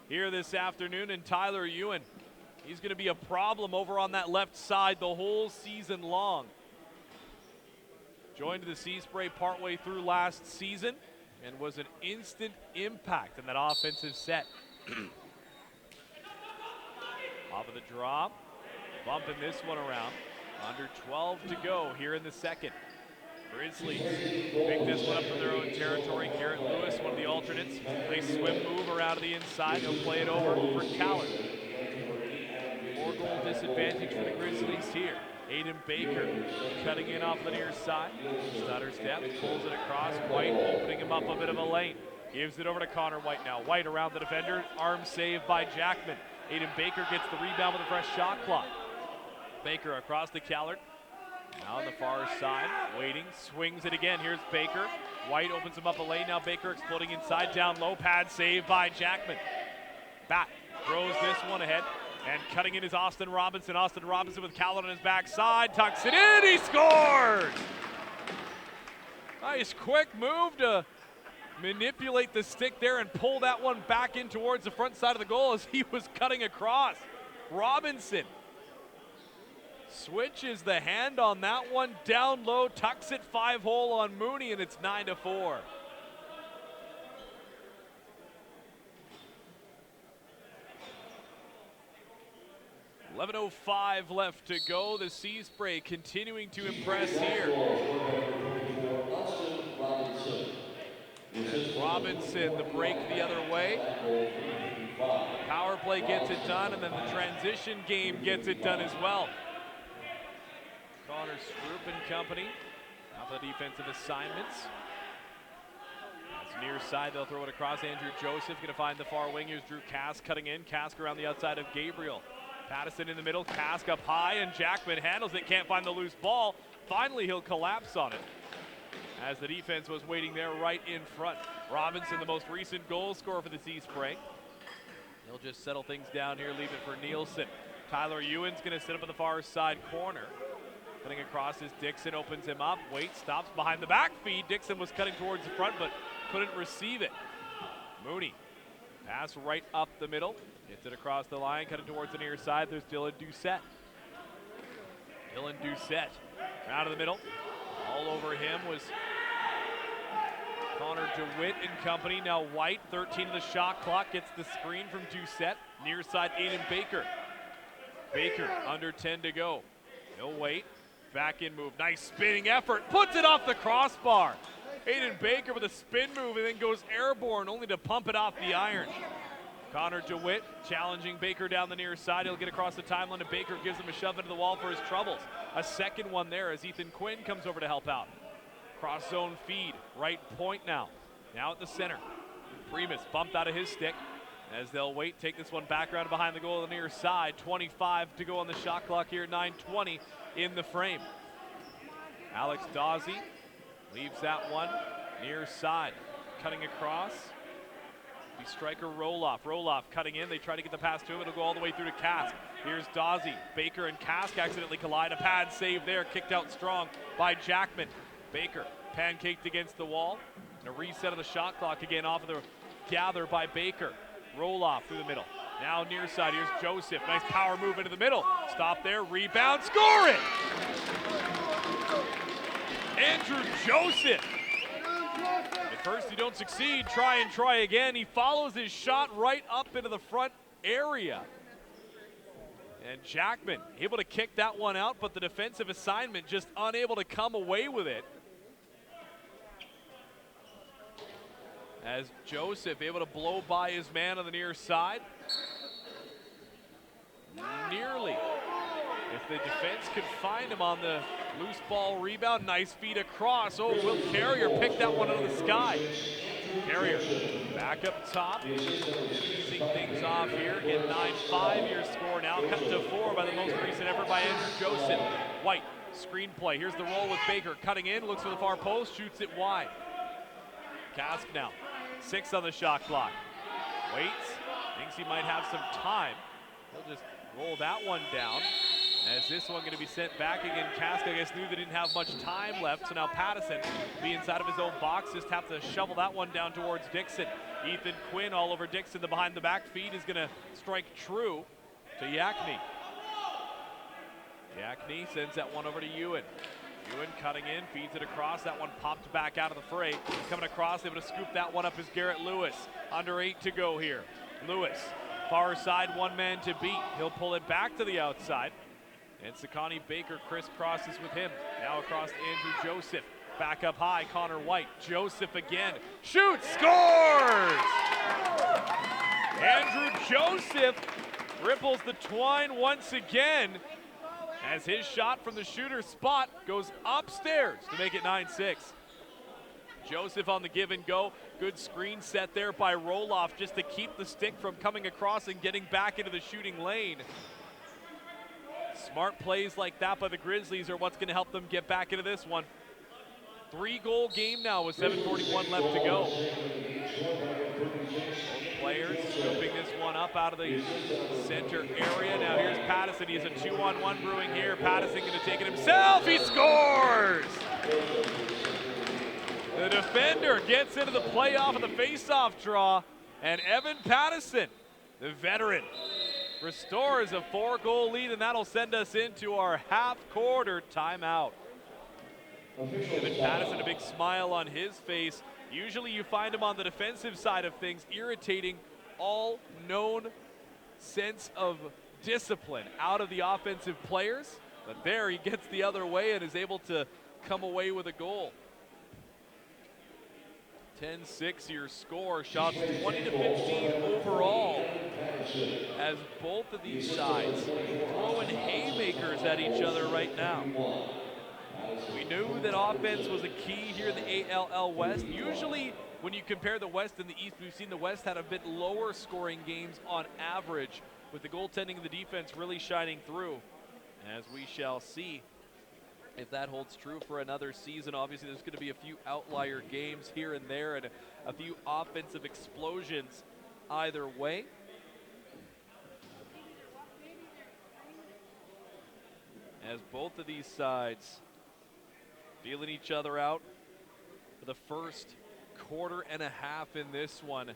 here this afternoon, and Tyler Ewan, he's gonna be a problem over on that left side the whole season long. Joined the Seaspray partway through last season and was an instant impact in that offensive set. Off of the drop, bumping this one around. Under 12 to go here in the second. Grizzlies pick this one up from their own territory. Garrett Lewis, one of the alternates. Nice swim move around to the inside. He'll play it over for Callard. 4-goal disadvantage for the Grizzlies here. Aiden Baker cutting in off the near side. Stutter steps, pulls it across. White opening him up a bit of a lane. Gives it over to Connor White now. White around the defender. Arm save by Jackman. Aiden Baker gets the rebound with a fresh shot clock. Baker across the Callard. Now on the far side, waiting, swings it again. Here's Baker. White opens him up a lane. Now Baker exploding inside, down low, pad save by Jackman. Bat throws this one ahead, and cutting in is Austin Robinson. Austin Robinson with Callard on his backside, tucks it in, he scores! Nice quick move to manipulate the stick there and pull that one back in towards the front side of the goal as he was cutting across. Robinson switches the hand on that one, down low, tucks it 5-hole on Mooney, and it's 9-4. .11:05 left to go. The Seaspray continuing to impress here. And Robinson, the break the other way. The power play gets it done, and then the transition game gets it done as well. Connor Stroop and company off the defensive assignments. That's near side, they'll throw it across. Andrew Joseph gonna find the far wing. Here's Drew Kask cutting in. Kask around the outside of Gabriel. Pattison in the middle, Kask up high, and Jackman handles it, can't find the loose ball. Finally, he'll collapse on it as the defense was waiting there right in front. Robinson, the most recent goal scorer for the Seaspray. He'll just settle things down here, leave it for Nielsen. Tyler Ewan's gonna sit up in the far side corner. Cutting across as Dixon opens him up. Wait, stops behind the back feed. Dixon was cutting towards the front, but couldn't receive it. Mooney, pass right up the middle. Gets it across the line, cutting towards the near side. There's Dylan Doucette. Dylan Doucette, out of the middle. All over him was Connor DeWitt and company. Now White, 13 of the shot clock, gets the screen from Doucette. Near side, Aiden Baker. Baker, under 10 to go. He'll wait. Back in move, nice spinning effort, puts it off the crossbar. Aiden Baker with a spin move and then goes airborne, only to pump it off the iron. Connor DeWitt challenging Baker down the near side. He'll get across the timeline, and Baker gives him a shove into the wall for his troubles. A second one there as Ethan Quinn comes over to help out. Cross zone feed, right point now. Now at the center. Primus bumped out of his stick as they'll wait, take this one back around behind the goal on the near side. 25 to go on the shot clock here, 9:20 in the frame. Alex Dawsey leaves that one near side. Cutting across, the striker Roloff. Roloff cutting in, they try to get the pass to him, it'll go all the way through to Kask. Here's Dawsey, Baker and Kask accidentally collide, a pad save there, kicked out strong by Jackman. Baker pancaked against the wall, and a reset of the shot clock again off of the gather by Baker. Roloff through the middle. Now near side, here's Joseph. Nice power move into the middle. Stop there, rebound, score it! Andrew Joseph first you don't succeed, try again. He follows his shot right up into the front area. And Jackman able to kick that one out, but the defensive assignment just unable to come away with it. As Joseph able to blow by his man on the near side. Nearly. If the defense could find him on the loose ball rebound, nice feed across. Oh, Will Carrier picked that one out of the sky. Carrier back up top, finishing things off here. Again, 9-5 your score now, cut to 4 by the most recent effort by Andrew Joseph. White, screen play. Here's the roll with Baker, cutting in, looks for the far post, shoots it wide. Kask now, 6 on the shot clock. Waits, thinks he might have some time. He'll just roll that one down. As this one going to be sent back again. Kask, I guess, knew they didn't have much time left, so now Pattison be inside of his own box, just have to shovel that one down towards Dixon. Ethan Quinn all over Dixon. The behind the back feed is going to strike true to Yakni. Yakni sends that one over to Ewan. Ewan cutting in, feeds it across. That one popped back out of the fray. Coming across, able to scoop that one up is Garrett Lewis. Under 8 to go here. Lewis, far side, one man to beat. He'll pull it back to the outside. And Sakani Baker crisscrosses with him. Now across to Andrew Joseph. Back up high, Connor White. Joseph again. Shoots, scores! Andrew Joseph ripples the twine once again as his shot from the shooter spot goes upstairs to make it 9-6. Joseph on the give and go. Good screen set there by Roloff just to keep the stick from coming across and getting back into the shooting lane. Smart plays like that by the Grizzlies are what's going to help them get back into this one. 3-goal game now with 7:41 left to go. Both players scooping this one up out of the center area. Now here's Pattison. He has a 2-on-1 brewing here. Pattison going to take it himself. He scores! The defender gets into the playoff of the faceoff draw. And Evan Pattison, the veteran, restores a 4-goal lead, and that'll send us into our half-quarter timeout. Evan Pattison, a big smile on his face. Usually you find him on the defensive side of things, irritating all known sense of discipline out of the offensive players. But there he gets the other way and is able to come away with a goal. 10-6 your score, shots 20-15 overall, as both of these sides throwing haymakers at each other right now. We knew that offense was a key here in the ALL West. Usually when you compare the West and the East, we've seen the West had a bit lower scoring games on average, with the goaltending and the defense really shining through, as we shall see if that holds true for another season. Obviously, there's going to be a few outlier games here and there and a few offensive explosions either way. As both of these sides feeling each other out for the first quarter and a half in this one.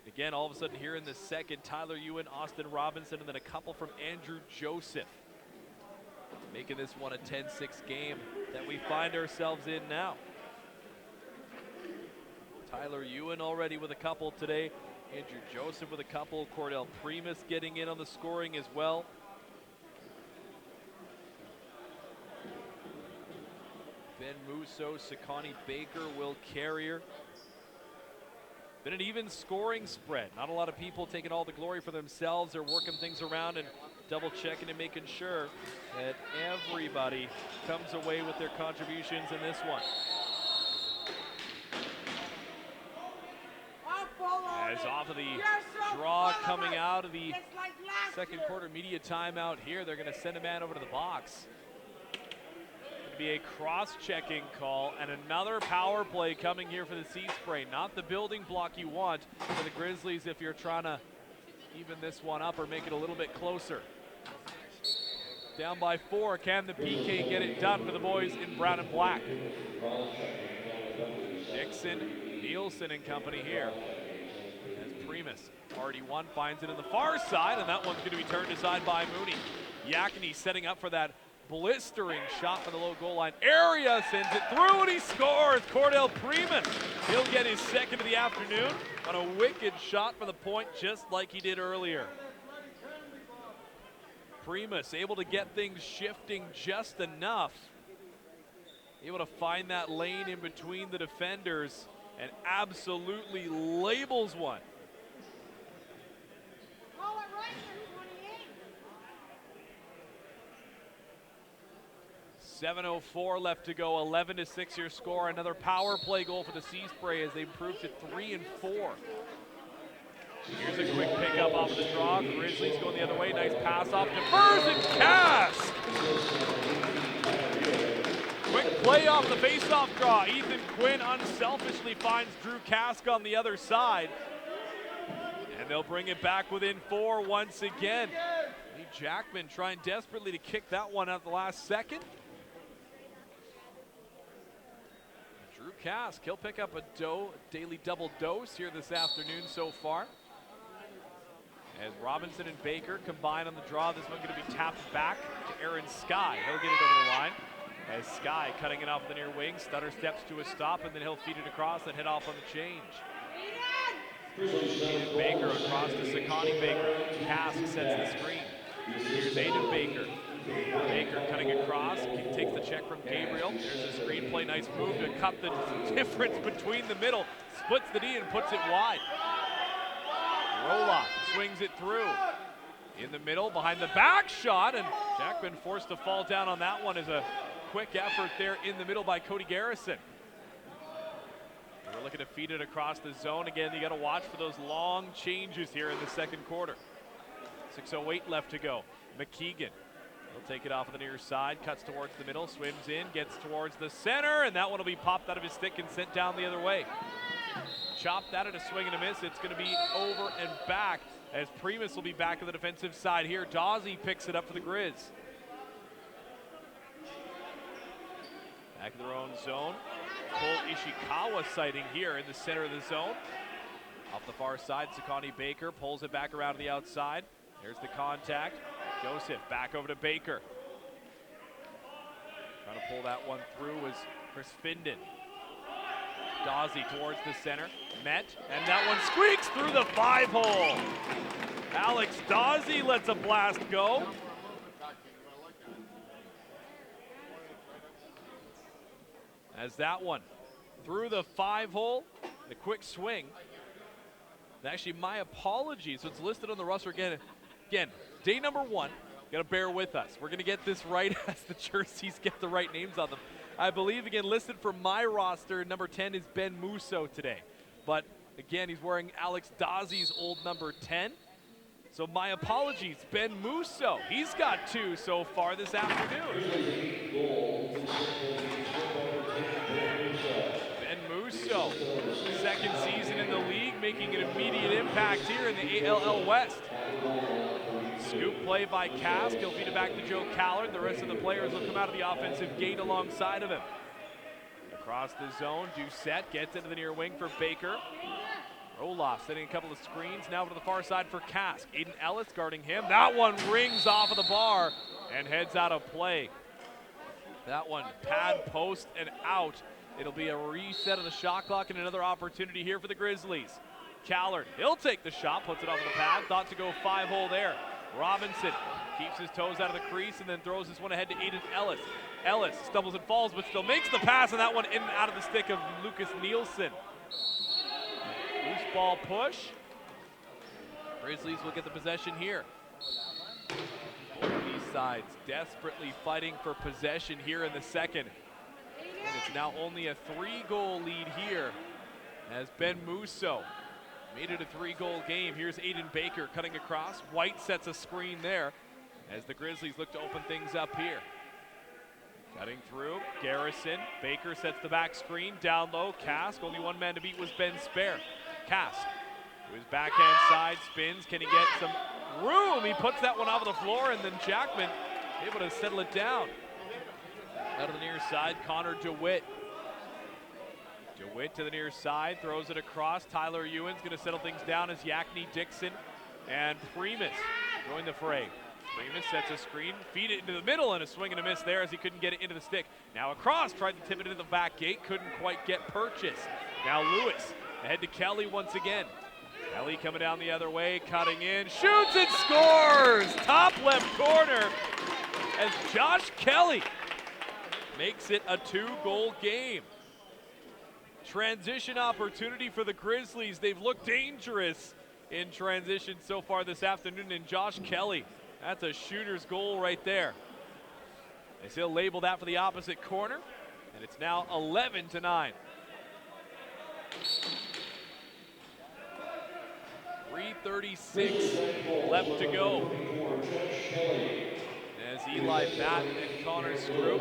Again, all of a sudden here in the second, Tyler Ewan, Austin Robinson, and then a couple from Andrew Joseph, making this one a 10-6 game that we find ourselves in now. Tyler Ewan already with a couple today. Andrew Joseph with a couple. Cordell Primus getting in on the scoring as well. Ben Musso, Sakani Baker, Will Carrier. Been an even scoring spread. Not a lot of people taking all the glory for themselves. They're working things around and double checking and making sure that everybody comes away with their contributions in this one. As off of the draw coming out of the second quarter media timeout here, they're going to send a man over to the box. Going to be a cross-checking call and another power play coming here for the Seaspray. Not the building block you want for the Grizzlies if you're trying to even this one up or make it a little bit closer. Down by 4, can the PK get it done for the boys in brown and black? Dixon, Nielsen and company here. As Primus, already one, finds it in the far side, and that one's going to be turned aside by Mooney. Yakni setting up for that blistering shot from the low goal line area, sends it through and he scores. Cordell Primus, he'll get his second of the afternoon on a wicked shot from the point just like he did earlier. Primus able to get things shifting just enough, able to find that lane in between the defenders and absolutely labels one. 7:04 left to go, 11-6 your score. Another power play goal for the Seaspray as they improve to 3 and 4. Here's a quick pickup off the draw. Grizzlies going the other way. Nice pass off to Furs and Cask. Quick play off the face-off draw. Ethan Quinn unselfishly finds Drew Cask on the other side. And they'll bring it back within 4 once again. Lee Jackman trying desperately to kick that one out the last second. Drew Cask, he'll pick up a daily double dose here this afternoon so far. As Robinson and Baker combine on the draw, this one going to be tapped back to Aaron Sky. He'll get it over the line. As Sky cutting it off the near wing, stutter steps to a stop, and then he'll feed it across and head off on the change. Aiden Baker across to Sakani Baker. Cask sets the screen. Here's Aiden Baker. Baker cutting across, he takes the check from Gabriel. There's a screen play, nice move to cut the difference between the middle. Splits the D and puts it wide. Roloff swings it through. In the middle, behind the back shot, and Jackman forced to fall down on that one as a quick effort there in the middle by Cody Garrison. We're looking to feed it across the zone. Again, you got to watch for those long changes here in the second quarter. 6:08 left to go. McKeegan. He'll take it off of the near side, cuts towards the middle, swims in, gets towards the center, and that one will be popped out of his stick and sent down the other way. Chopped that at a swing and a miss. It's going to be over and back as Primus will be back on the defensive side here. Dawsey picks it up for the Grizz. Back in their own zone. Cole Ishikawa sighting here in the center of the zone. Off the far side, Sakani Baker pulls it back around to the outside. There's the contact. Joseph back over to Baker. Trying to pull that one through was Chris Finden. Dawsey towards the center. Met, and that one squeaks through the 5-hole. Alex Dawsey lets a blast go. As that one through the 5-hole, the quick swing. And actually, my apologies. So it's listed on the roster again. Again, day number 1. Got to bear with us. We're going to get this right as the jerseys get the right names on them. I believe, again, listed for my roster, number 10 is Ben Musso today. But, again, he's wearing Alex Dawsey's old number 10. So my apologies, Ben Musso. He's got 2 so far this afternoon. Ben Musso, second season in the league, making an immediate impact here in the ALL West. Scoop play by Cask. He'll feed it back to Joe Callard. The rest of the players will come out of the offensive gate alongside of him. Across the zone, Doucette gets into the near wing for Baker. Roloff setting a couple of screens. Now to the far side for Cask. Aiden Ellis guarding him. That one rings off of the bar and heads out of play. That one pad, post, and out. It'll be a reset of the shot clock and another opportunity here for the Grizzlies. Callard, he'll take the shot, puts it off the pad. Thought to go 5-hole there. Robinson keeps his toes out of the crease and then throws this one ahead to Aiden Ellis. Ellis stumbles and falls, but still makes the pass, and that one in and out of the stick of Lucas Nielsen. Loose ball push. Grizzlies will get the possession here. Both of these sides desperately fighting for possession here in the second. And it's now only a 3-goal lead here as Ben Musso made it a 3-goal game. Here's Aiden Baker cutting across. White sets a screen there as the Grizzlies look to open things up here. Cutting through, Garrison. Baker sets the back screen, down low. Cask, only one man to beat was Ben Spare. Cask, to his backhand side, spins. Can he get some room? He puts that one off of the floor, and then Jackman able to settle it down. Out of the near side, Connor DeWitt. DeWitt to the near side, throws it across. Tyler Ewan's going to settle things down as Yakni Dixon and Primus join the fray. Primus sets a screen, feed it into the middle, and a swing and a miss there as he couldn't get it into the stick. Now across, tried to tip it into the back gate, couldn't quite get purchase. Now Lewis ahead to Kelly once again. Kelly coming down the other way, cutting in, shoots and scores! Top left corner as Josh Kelly makes it a 2-goal game. Transition opportunity for the Grizzlies. They've looked dangerous in transition so far this afternoon, and Josh Kelly, that's a shooter's goal right there. They still label that for the opposite corner, and it's now 11-9. 3:36 left to go. As Eli Batt and Connor Screw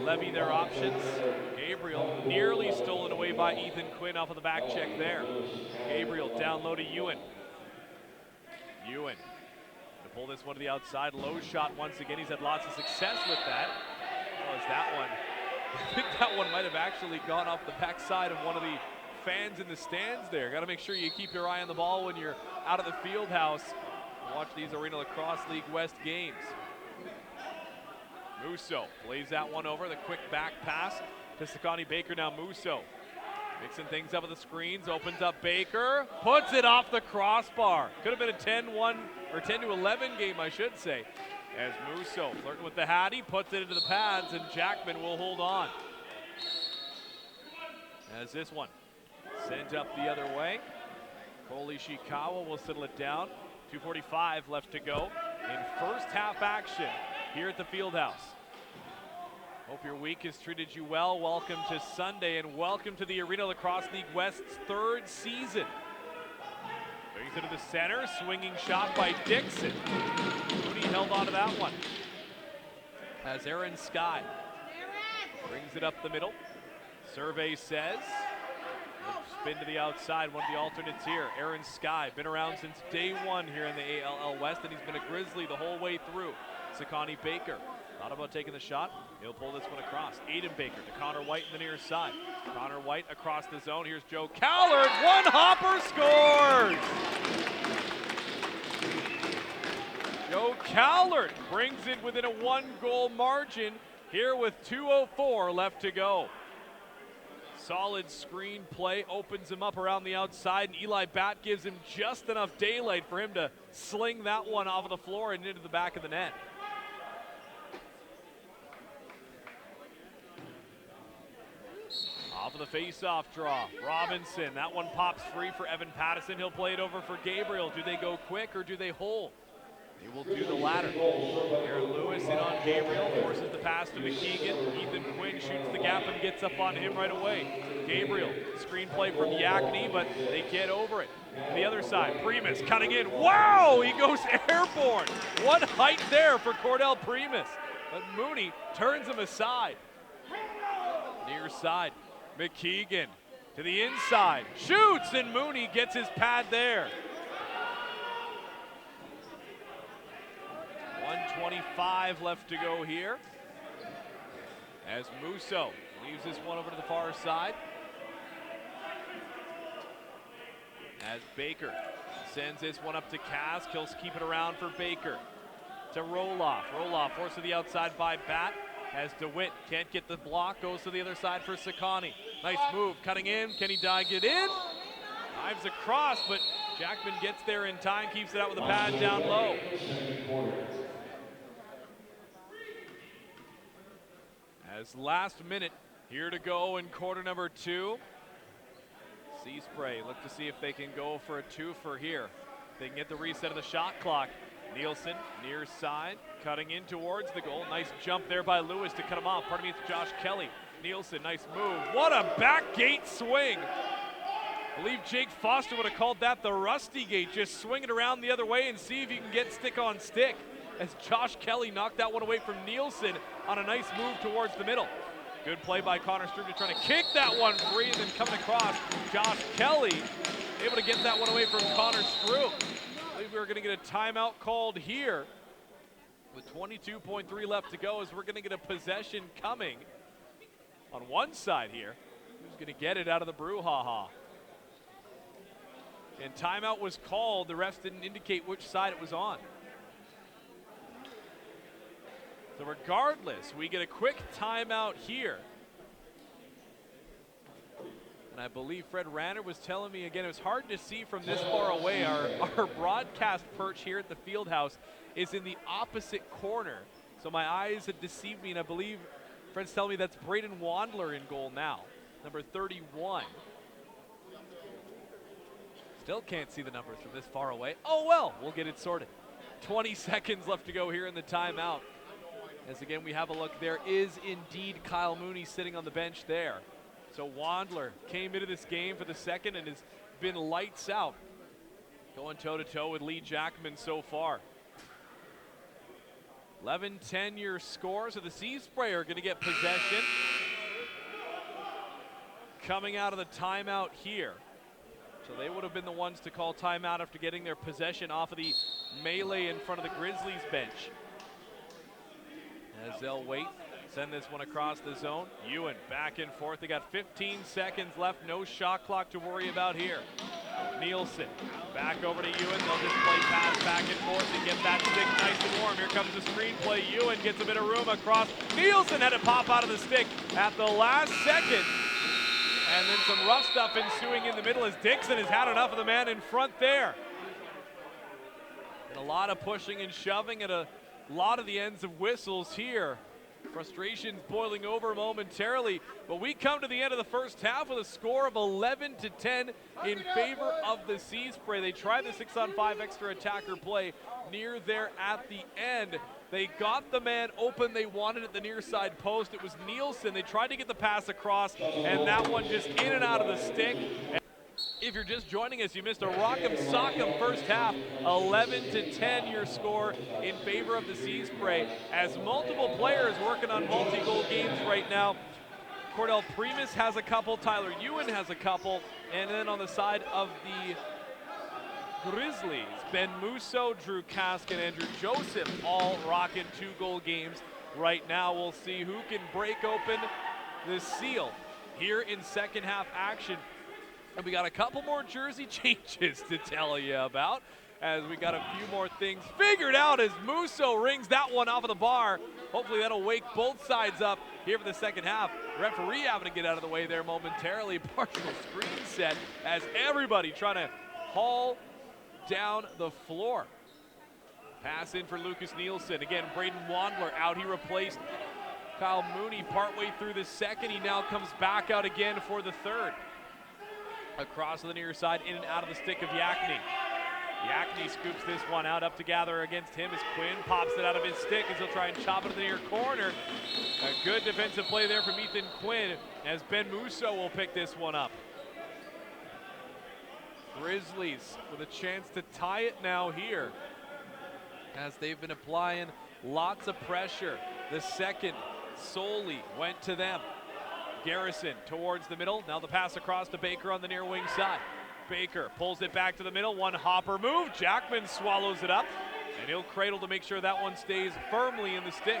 levy their options. Gabriel nearly stolen away by Ethan Quinn off of the back check there. Gabriel down low to Ewan. Ewan to pull this one to the outside. Low shot once again. He's had lots of success with that. Oh, is that one? I think that one might have actually gone off the backside of one of the fans in the stands there. Got to make sure you keep your eye on the ball when you're out of the field house. Watch these Arenalacrosseleague West games. Musso plays that one over. The quick back pass to Sakani Baker. Now Musso mixing things up with the screens. Opens up Baker. Puts it off the crossbar. Could have been a 10-1 or 10-11 game, I should say. As Musso flirting with the Hattie. Puts it into the pads, and Jackman will hold on. As this one sent up the other way. Cole Ishikawa will settle it down. 2:45 left to go in first half action here at the Fieldhouse. Hope your week has treated you well. Welcome to Sunday, and welcome to the Arenalacrosseleague West's 3rd season. Brings it to the center, swinging shot by Dixon. Mooney held on to that one. As Aaron Sky brings it up the middle. Survey says, spin to the outside, one of the alternates here. Aaron Sky, been around since day one here in the ALL West, and he's been a Grizzly the whole way through. Sakani Baker thought about taking the shot. He'll pull this one across. Aiden Baker to Connor White in the near side. Connor White across the zone. Here's Joe Callard. One hopper scores! Joe Callard brings it within a 1-goal margin here with 2:04 left to go. Solid screen play, opens him up around the outside, and Eli Batt gives him just enough daylight for him to sling that one off of the floor and into the back of the net. Off of the face-off draw, Robinson, that one pops free for Evan Pattison. He'll play it over for Gabriel. Do they go quick or do they hold? They will do the latter. Aaron Lewis in on Gabriel, forces the pass to McKeegan. Ethan Quinn shoots the gap and gets up on him right away. Gabriel, screenplay from Yakny, but they get over it. The other side, Primus cutting in. Wow, he goes airborne. What height there for Cordell Primus. But Mooney turns him aside. Near side, McKeegan to the inside. Shoots, and Mooney gets his pad there. 1:25 left to go here. As Musso leaves this one over to the far side. As Baker sends this one up to Kask. He'll keep it around for Baker. To Roloff. Roloff forced to the outside by Batt. As DeWitt can't get the block. Goes to the other side for Sakani. Nice move. Cutting in. Can he get in? Dives across, but Jackman gets there in time. Keeps it out with a pad down low. As last minute here to go in quarter number 2. Seaspray look to see if they can go for a 2-fer here. They can get the reset of the shot clock. Nielsen near side, cutting in towards the goal. Nice jump there by Lewis to cut him off. Pardon me, it's Josh Kelly. Nielsen, nice move. What a back gate swing. I believe Jake Foster would have called that the rusty gate. Just swing it around the other way and see if you can get stick on stick. As Josh Kelly knocked that one away from Nielsen on a nice move towards the middle. Good play by Connor Struger trying to kick that one free, and then coming across, Josh Kelly able to get that one away from Connor Struger. I believe we were going to get a timeout called here with 22.3 left to go, as we're going to get a possession coming on one side here. Who's going to get it out of the brouhaha? And timeout was called. The refs didn't indicate which side it was on. So regardless, we get a quick timeout here. And I believe Fred Ranner was telling me again, it was hard to see from this far away. Our broadcast perch here at the field house is in the opposite corner. So my eyes had deceived me, and I believe Fred's telling me that's Braden Wandler in goal now, number 31. Still can't see the numbers from this far away. Oh well, we'll get it sorted. 20 seconds left to go here in the timeout. As again, we have a look, there is indeed Kyle Mooney sitting on the bench there. So Wandler came into this game for the second and has been lights out, going toe-to-toe with Lee Jackman so far. 11-10 your score, so the Seaspray are going to get possession. Coming out of the timeout here. So they would have been the ones to call timeout after getting their possession off of the melee in front of the Grizzlies bench. As they'll wait, send this one across the zone. Ewan back and forth. They got 15 seconds left. No shot clock to worry about here. Nielsen back over to Ewan. They'll just play pass back and forth and get that stick nice and warm. Here comes the screenplay. Ewan gets a bit of room across. Nielsen had to pop out of the stick at the last second. And then some rough stuff ensuing in the middle as Dixon has had enough of the man in front there. And a lot of pushing and shoving at a lot of the ends of whistles here. Frustration's boiling over momentarily, but we come to the end of the first half with a score of 11-10 in favor of the Seaspray. They tried the 6-on-5 extra attacker play near there at the end. They got the man open they wanted at the near side post. It was Nielsen. They tried to get the pass across, and that one just in and out of the stick. If you're just joining us, you missed a rock'em sock'em first half. 11-10 your score in favor of the Seaspray, as multiple players working on multi-goal games right now. Cordell Primus has a couple, Tyler Ewan has a couple, and then on the side of the Grizzlies, Ben Musso, Drew Kask, and Andrew Joseph all rocking 2-goal games right now. We'll see who can break open the seal here in second half action. And we got a couple more jersey changes to tell you about, as we got a few more things figured out as Musso rings that one off of the bar. Hopefully that'll wake both sides up here for the second half. Referee having to get out of the way there momentarily. Partial screen set as everybody trying to haul down the floor. Pass in for Lucas Nielsen. Again, Braden Wandler out. He replaced Kyle Mooney partway through the second. He now comes back out again for the third. Across to the near side, in and out of the stick of Yakni. Yakni scoops this one out, up to gather against him as Quinn pops it out of his stick as he'll try and chop it to the near corner. A good defensive play there from Ethan Quinn as Ben Musso will pick this one up. Grizzlies with a chance to tie it now here, as they've been applying lots of pressure. The second solely went to them. Garrison towards the middle. Now the pass across to Baker on the near wing side. Baker pulls it back to the middle. One hopper move. Jackman swallows it up, and he'll cradle to make sure that one stays firmly in the stick.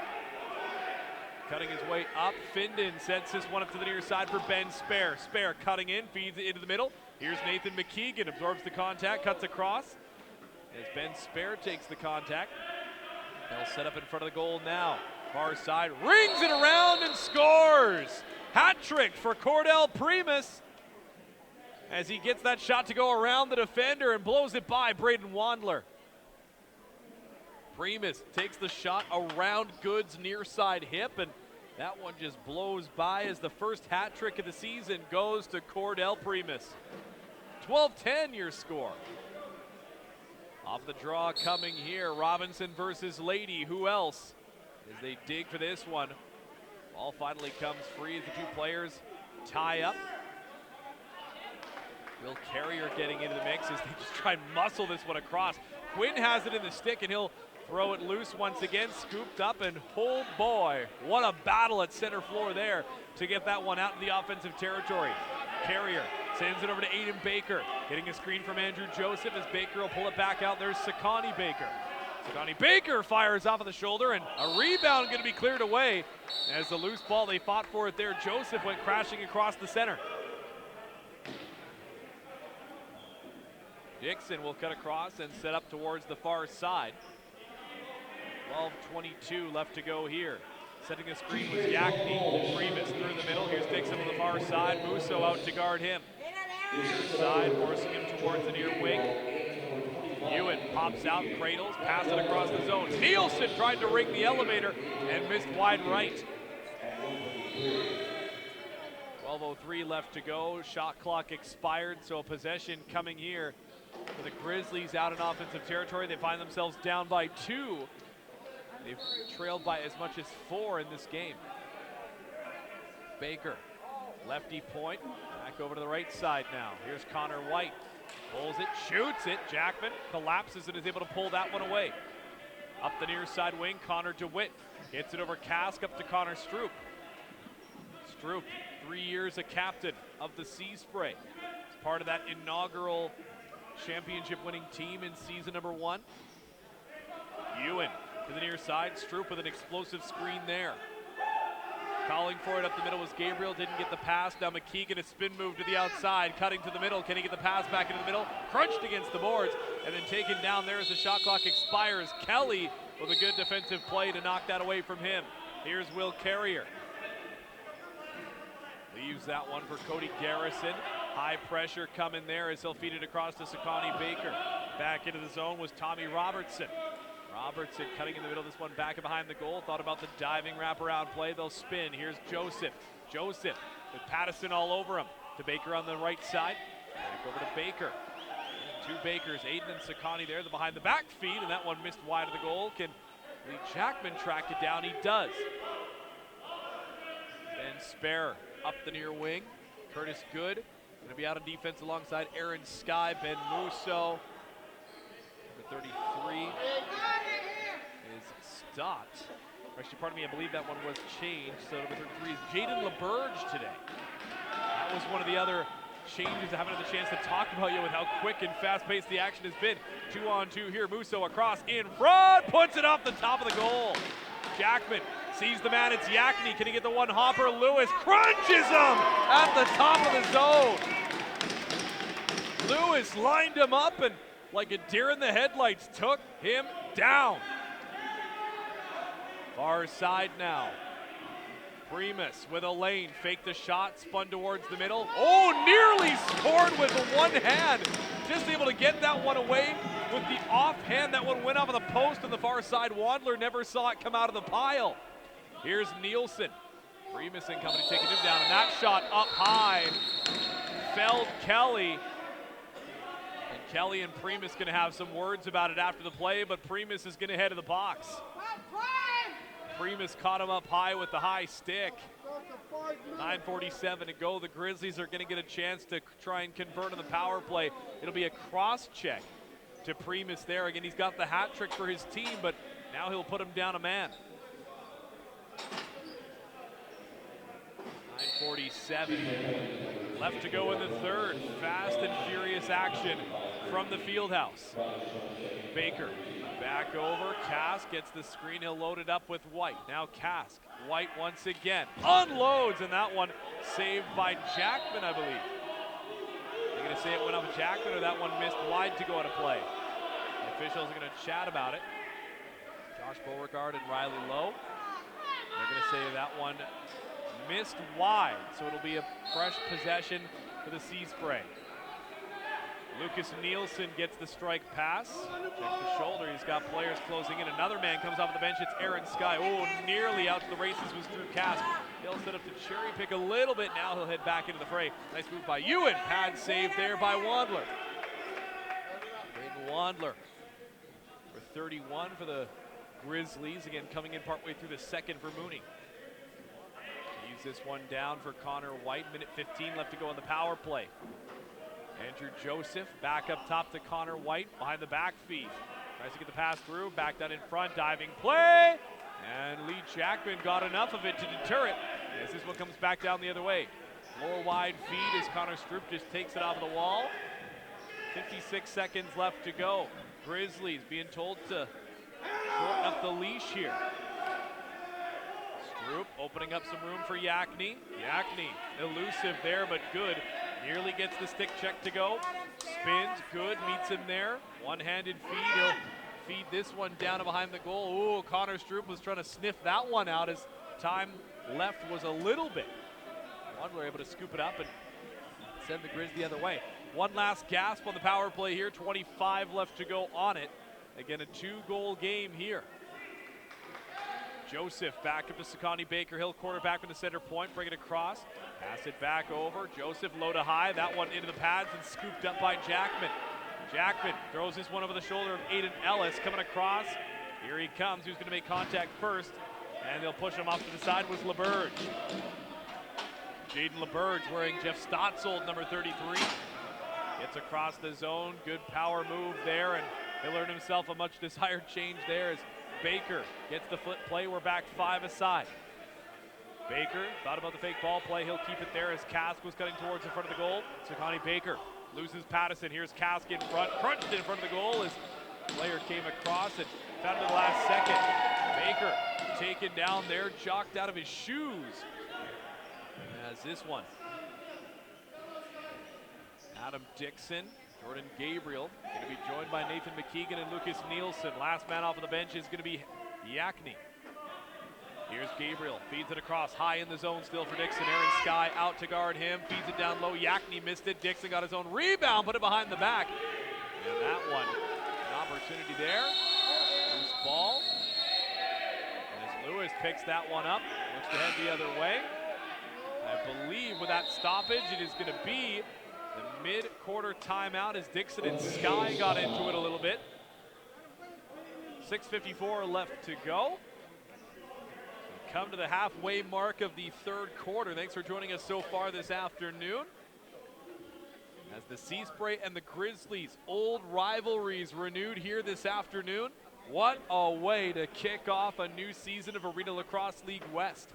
Cutting his way up, Findon sets this one up to the near side for Ben Spare. Spare cutting in, feeds it into the middle. Here's Nathan McKeegan, absorbs the contact, cuts across. As Ben Spare takes the contact. They'll set up in front of the goal now. Far side, rings it around and scores! Hat trick for Cordell Primus as he gets that shot to go around the defender and blows it by Braden Wandler. Primus takes the shot around Good's near side hip, and that one just blows by as the first hat trick of the season goes to Cordell Primus. 12-10 your score. Off the draw coming here, Robinson versus Lady. Who else? As they dig for this one. Ball finally comes free as the two players tie up. Will Carrier getting into the mix as they just try and muscle this one across. Quinn has it in the stick and he'll throw it loose once again, scooped up, and oh boy, what a battle at center floor there to get that one out in the offensive territory. Carrier sends it over to Aiden Baker, getting a screen from Andrew Joseph as Baker will pull it back out. There's Sakani Baker. Sakani Baker fires off of the shoulder, and a rebound going to be cleared away as the loose ball, they fought for it there. Joseph went crashing across the center. Dixon will cut across and set up towards the far side. 12:22 left to go here. Setting the screen was Yakni. Primus through the middle. Here's Dixon on the far side. Musso out to guard him. Near side, forcing him towards the near wing. Ewan pops out, cradles, passes it across the zone. Nielsen tried to ring the elevator and missed wide right. 12:03 left to go. Shot clock expired, so a possession coming here for the Grizzlies out in offensive territory. They find themselves down by 2. They've trailed by as much as 4 in this game. Baker, lefty point, back over to the right side now. Here's Connor White, pulls it, shoots it. Jackman collapses and is able to pull that one away. Up the near side wing, Connor DeWitt gets it over Kask up to Connor Stroop. Stroop, 3 years a captain of the Seaspray. He's part of that inaugural championship winning team in season number 1. Ewan to the near side, Stroop with an explosive screen there. Calling for it up the middle was Gabriel, didn't get the pass. Now McKeegan, a spin move to the outside, cutting to the middle. Can he get the pass back into the middle? Crunched against the boards, and then taken down there as the shot clock expires. Kelly with a good defensive play to knock that away from him. Here's Will Carrier. Leaves that one for Cody Garrison. High pressure coming there as he'll feed it across to Sakani Baker. Back into the zone was Tommy Robertson. Robertson cutting in the middle of this one, back and behind the goal. Thought about the diving wraparound play. They'll spin. Here's Joseph. Joseph with Pattison all over him. To Baker on the right side. Back over to Baker. 2 Bakers, Aiden and Sakani there. The behind the back feed, and that one missed wide of the goal. Can Lee Jackman track it down? He does. Ben Spare up the near wing. Curtis Good going to be out on defense alongside Aaron Sky. Ben Musso. Number 33 is stopped. Actually, pardon me, I believe that one was changed. So number 33 is Jaden LeBurge today. That was one of the other changes I haven't had the chance to talk about yet with how quick and fast-paced the action has been. 2-on-2 here. Musso across in front, puts it off the top of the goal. Jackman sees the man, it's Yakni. Can he get the one hopper? Lewis crunches him at the top of the zone. Lewis lined him up and like a deer in the headlights took him down. Far side now. Primus with a lane, faked the shot, spun towards the middle. Oh, nearly scored with the one hand. Just able to get that one away with the offhand. That one went off of the post on the far side. Wadler never saw it come out of the pile. Here's Nielsen. Primus and company taking him down, and that shot up high felled Kelly. And Kelly and Primus going to have some words about it after the play, but Primus is going to head to the box. Primus caught him up high with the high stick. 9:47 to go. The Grizzlies are going to get a chance to try and convert on the power play. It'll be a cross check to Primus there. Again, he's got the hat trick for his team, but now he'll put him down a man. 9:47 left to go in the third. Fast and furious action from the Fieldhouse. Baker back over. Kask gets the screen. He'll load it up with White. Now Kask. White once again unloads, and that one saved by Jackman, I believe. They're going to say it went off of Jackman, or that one missed wide to go out of play. The officials are going to chat about it. Josh Beauregard and Riley Lowe. They're going to say that one missed wide, so it'll be a fresh possession for the Seaspray. Lucas Nielsen gets the strike pass. Checks the shoulder. He's got players closing in. Another man comes off the bench. It's Aaron Sky. Oh, nearly out to the races was Drew Kask. He'll set up to cherry pick a little bit. Now he'll head back into the fray. Nice move by Ewan. Pad save there by Wadler. Braden Wadler for 31 for the Grizzlies. Again, coming in partway through the second for Mooney. Leaves this one down for Connor White. Minute 15 left to go on the power play. Andrew Joseph back up top to Connor White behind the back feed. Tries to get the pass through, back down in front, diving play. And Lee Jackman got enough of it to deter it as this one comes back down the other way. Lower wide feed as Connor Stroop just takes it off of the wall. 56 seconds left to go. Grizzlies being told to shorten up the leash here. Stroop opening up some room for Yakni. Yakni elusive there, but good. Nearly gets the stick check to go. Spins, good, meets him there. One-handed feed, he'll feed this one down to behind the goal. Ooh, Connor Stroop was trying to sniff that one out as time left was a little bit. Wandler able to scoop it up and send the Grizz the other way. One last gasp on the power play here. 25 left to go on it. Again, a 2-goal game here. Joseph back up to Sakani Baker Hill, quarterback in the center point, bring it across. Pass it back over. Joseph low to high. That one into the pads and scooped up by Jackman. Jackman throws this one over the shoulder of Aiden Ellis coming across. Here he comes. Who's going to make contact first? And they'll push him off to the side was LeBurge. Jaden LeBurge wearing Jeff Stotzold, number 33. Gets across the zone. Good power move there, and he'll earn himself a much desired change there as Baker gets the flip play. We're back 5 aside. Baker thought about the fake ball play. He'll keep it there as Kask was cutting towards the front of the goal. Sakani Baker loses Pattison. Here's Kask in front, crunched in front of the goal as the player came across and found it in the last second. Baker taken down there, jocked out of his shoes. As this one, Adam Dixon, Jordan Gabriel, going to be joined by Nathan McKeegan and Lucas Nielsen. Last man off of the bench is going to be Yakni. Here's Gabriel, feeds it across, high in the zone still for Dixon. Aaron Sky out to guard him, feeds it down low. Yakni missed it. Dixon got his own rebound, put it behind the back. And that one, an opportunity there. Loose ball. As Lewis picks that one up, looks to head the other way. I believe with that stoppage, it is going to be the mid-quarter timeout as Dixon and Sky got into it a little bit. 6:54 left to go. We come to the halfway mark of the third quarter. Thanks for joining us so far this afternoon. As the Seaspray and the Grizzlies, old rivalries renewed here this afternoon. What a way to kick off a new season of Arenalacrosseleague West.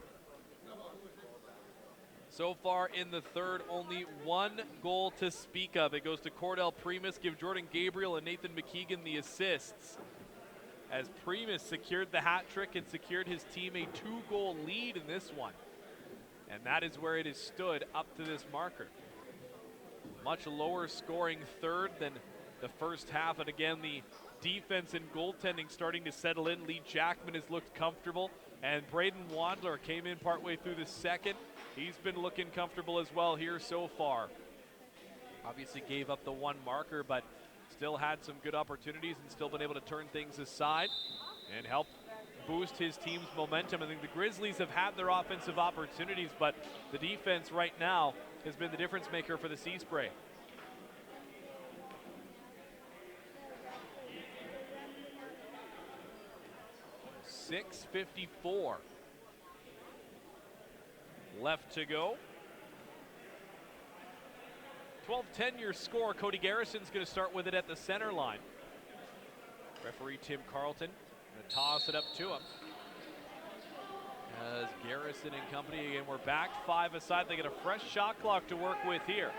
So far in the third, only 1 goal to speak of. It goes to Cordell Primus, give Jordan Gabriel and Nathan McKeegan the assists. As Primus secured the hat trick and secured his team a 2-goal lead in this one. And that is where it has stood up to this marker. Much lower scoring third than the first half. And again, the defense and goaltending starting to settle in. Lee Jackman has looked comfortable. And Braden Wandler came in partway through the second. He's been looking comfortable as well here so far. Obviously gave up the 1 marker, but still had some good opportunities and still been able to turn things aside and help boost his team's momentum. I think the Grizzlies have had their offensive opportunities, but the defense right now has been the difference maker for the Seaspray. .654 left to go. 12-10 your score. Cody Garrison's going to start with it at the center line. Referee Tim Carlton going to toss it up to him. As Garrison and company, again, we're back 5 aside. They get a fresh shot clock to work with here.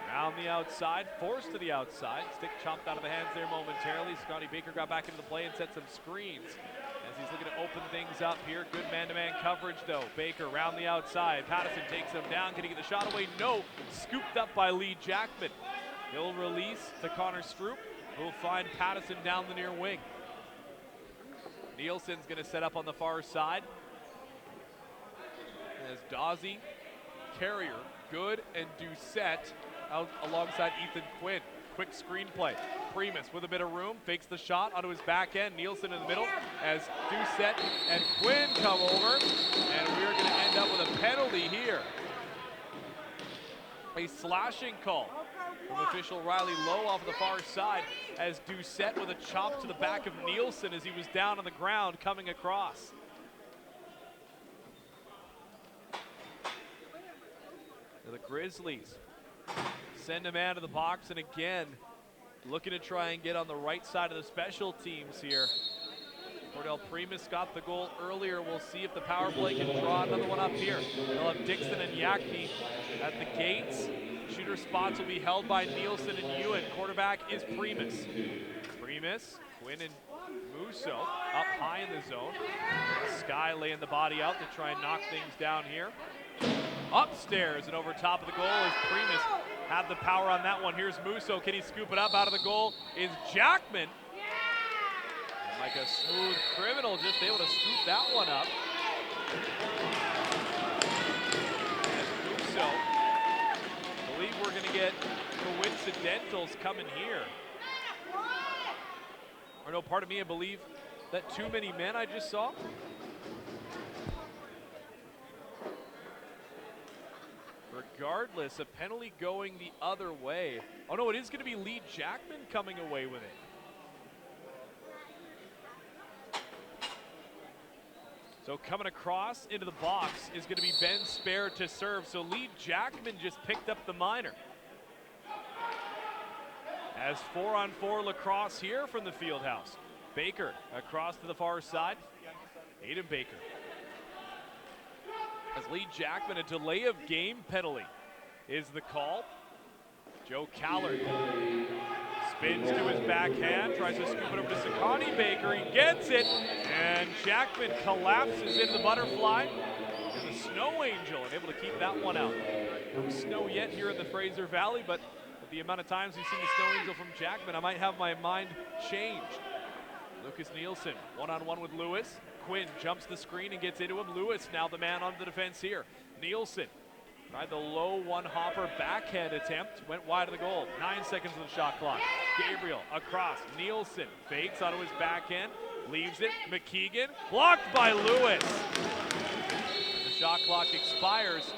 Around the outside, forced to the outside. Stick chopped out of the hands there momentarily. Scotty Baker got back into the play and set some screens. As he's looking to open things up here. Good man-to-man coverage, though. Baker around the outside. Pattison takes him down. Can he get the shot away? No. Scooped up by Lee Jackman. He'll release to Connor Stroop, who'll find Pattison down the near wing. Nielsen's going to set up on the far side. As Dawsey, Carrier, Good, and Doucette out alongside Ethan Quinn. Quick screenplay. Primus with a bit of room, fakes the shot onto his back end. Nielsen in the middle as Doucette and Quinn come over. And we're going to end up with a penalty here. A slashing call from official Riley Lowe off of the far side as Doucette with a chop to the back of Nielsen as he was down on the ground coming across. The Grizzlies send a man to the box, and again, looking to try and get on the right side of the special teams here. Cordell Primus got the goal earlier. We'll see if the power play can draw another one up here. They'll have Dixon and Yakni at the gates. Shooter spots will be held by Nielsen and Ewan. Quarterback is Primus. Primus, Quinn and Musso up high in the zone. Sky laying the body out to try and knock things down here. Upstairs and over top of the goal is Primus. Had the power on that one. Here's Musso. Can he scoop it up out of the goal? Is Jackman. Like a smooth criminal, just able to scoop that one up. So, I believe we're going to get coincidentals coming here. Or no, pardon me, I believe that too many men I just saw. Regardless, a penalty going the other way. Oh no, it is going to be Lee Jackman coming away with it. So coming across into the box is going to be Ben Spare to serve. So Lee Jackman just picked up the minor. As 4-on-4 lacrosse here from the field house. Baker across to the far side. Aiden Baker. As Lee Jackman, a delay of game penalty is the call. Joe Callard spins to his backhand, tries to scoop it over to Sakani Baker. He gets it, and Jackman collapses into the butterfly. And the snow angel, and able to keep that one out. No snow yet here in the Fraser Valley, but with the amount of times we've seen the snow angel from Jackman, I might have my mind changed. Lucas Nielsen, one-on-one with Lewis. Quinn jumps the screen and gets into him. Lewis now the man on the defense here. Nielsen tried the low one-hopper backhand attempt. Went wide of the goal. 9 seconds of the shot clock. Gabriel across. Nielsen fakes onto his backhand. Leaves it. McKeegan blocked by Lewis. The shot clock expires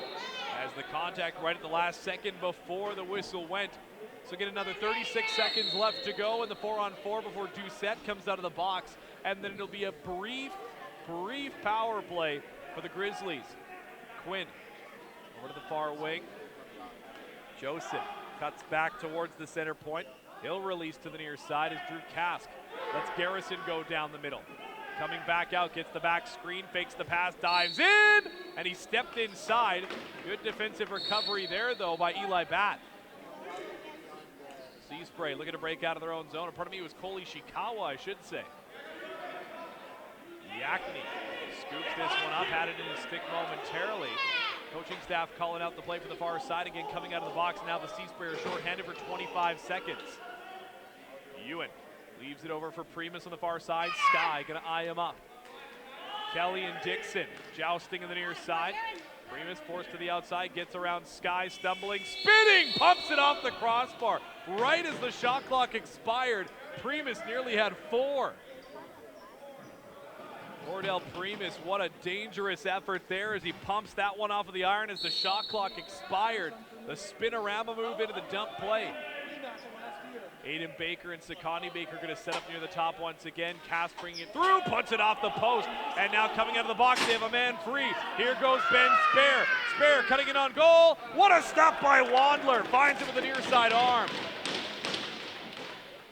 as the contact right at the last second before the whistle went. So get another 36 seconds left to go in the 4-on-4 before Doucette comes out of the box. And then it'll be a brief power play for the Grizzlies. Quinn over to the far wing. Joseph cuts back towards the center point. He'll release to the near side as Drew Kask lets Garrison go down the middle. Coming back out, gets the back screen, fakes the pass, dives in, and he stepped inside. Good defensive recovery there, though, by Eli Batt. Seaspray looking to break out of their own zone. Pardon me, it was Koli Shikawa, I should say. Yakni scoops this one up, had it in his stick momentarily. Coaching staff calling out the play for the far side again, coming out of the box. Now the Seasprayer shorthanded for 25 seconds. Ewan leaves it over for Primus on the far side. Sky gonna eye him up. Kelly and Dixon jousting in the near side. Primus forced to the outside, gets around Sky, stumbling, spinning, pumps it off the crossbar. Right as the shot clock expired, Primus nearly had 4. Cordell Primus, what a dangerous effort there as he pumps that one off of the iron as the shot clock expired. The spinorama move into the dump play. Aiden Baker and Sakani Baker going to set up near the top once again. Cass bringing it through, punts it off the post. And now coming out of the box, they have a man free. Here goes Ben Spare. Spare cutting it on goal. What a stop by Wandler. Finds it with the near side arm.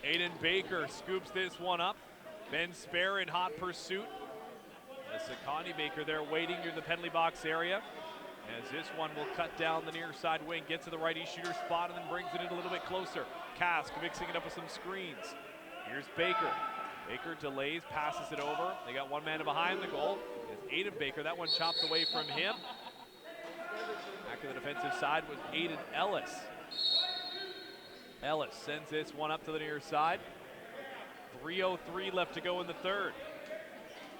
Aiden Baker scoops this one up. Ben Spare in hot pursuit. Sakani Baker there waiting near the penalty box area. As this one will cut down the near side wing, gets to the righty shooter spot and then brings it in a little bit closer. Kask mixing it up with some screens. Here's Baker. Baker delays, passes it over. They got one man behind the goal. It's Aiden Baker. That one chopped away from him. Back to the defensive side was Aiden Ellis. Ellis sends this one up to the near side. 3:03 left to go in the third.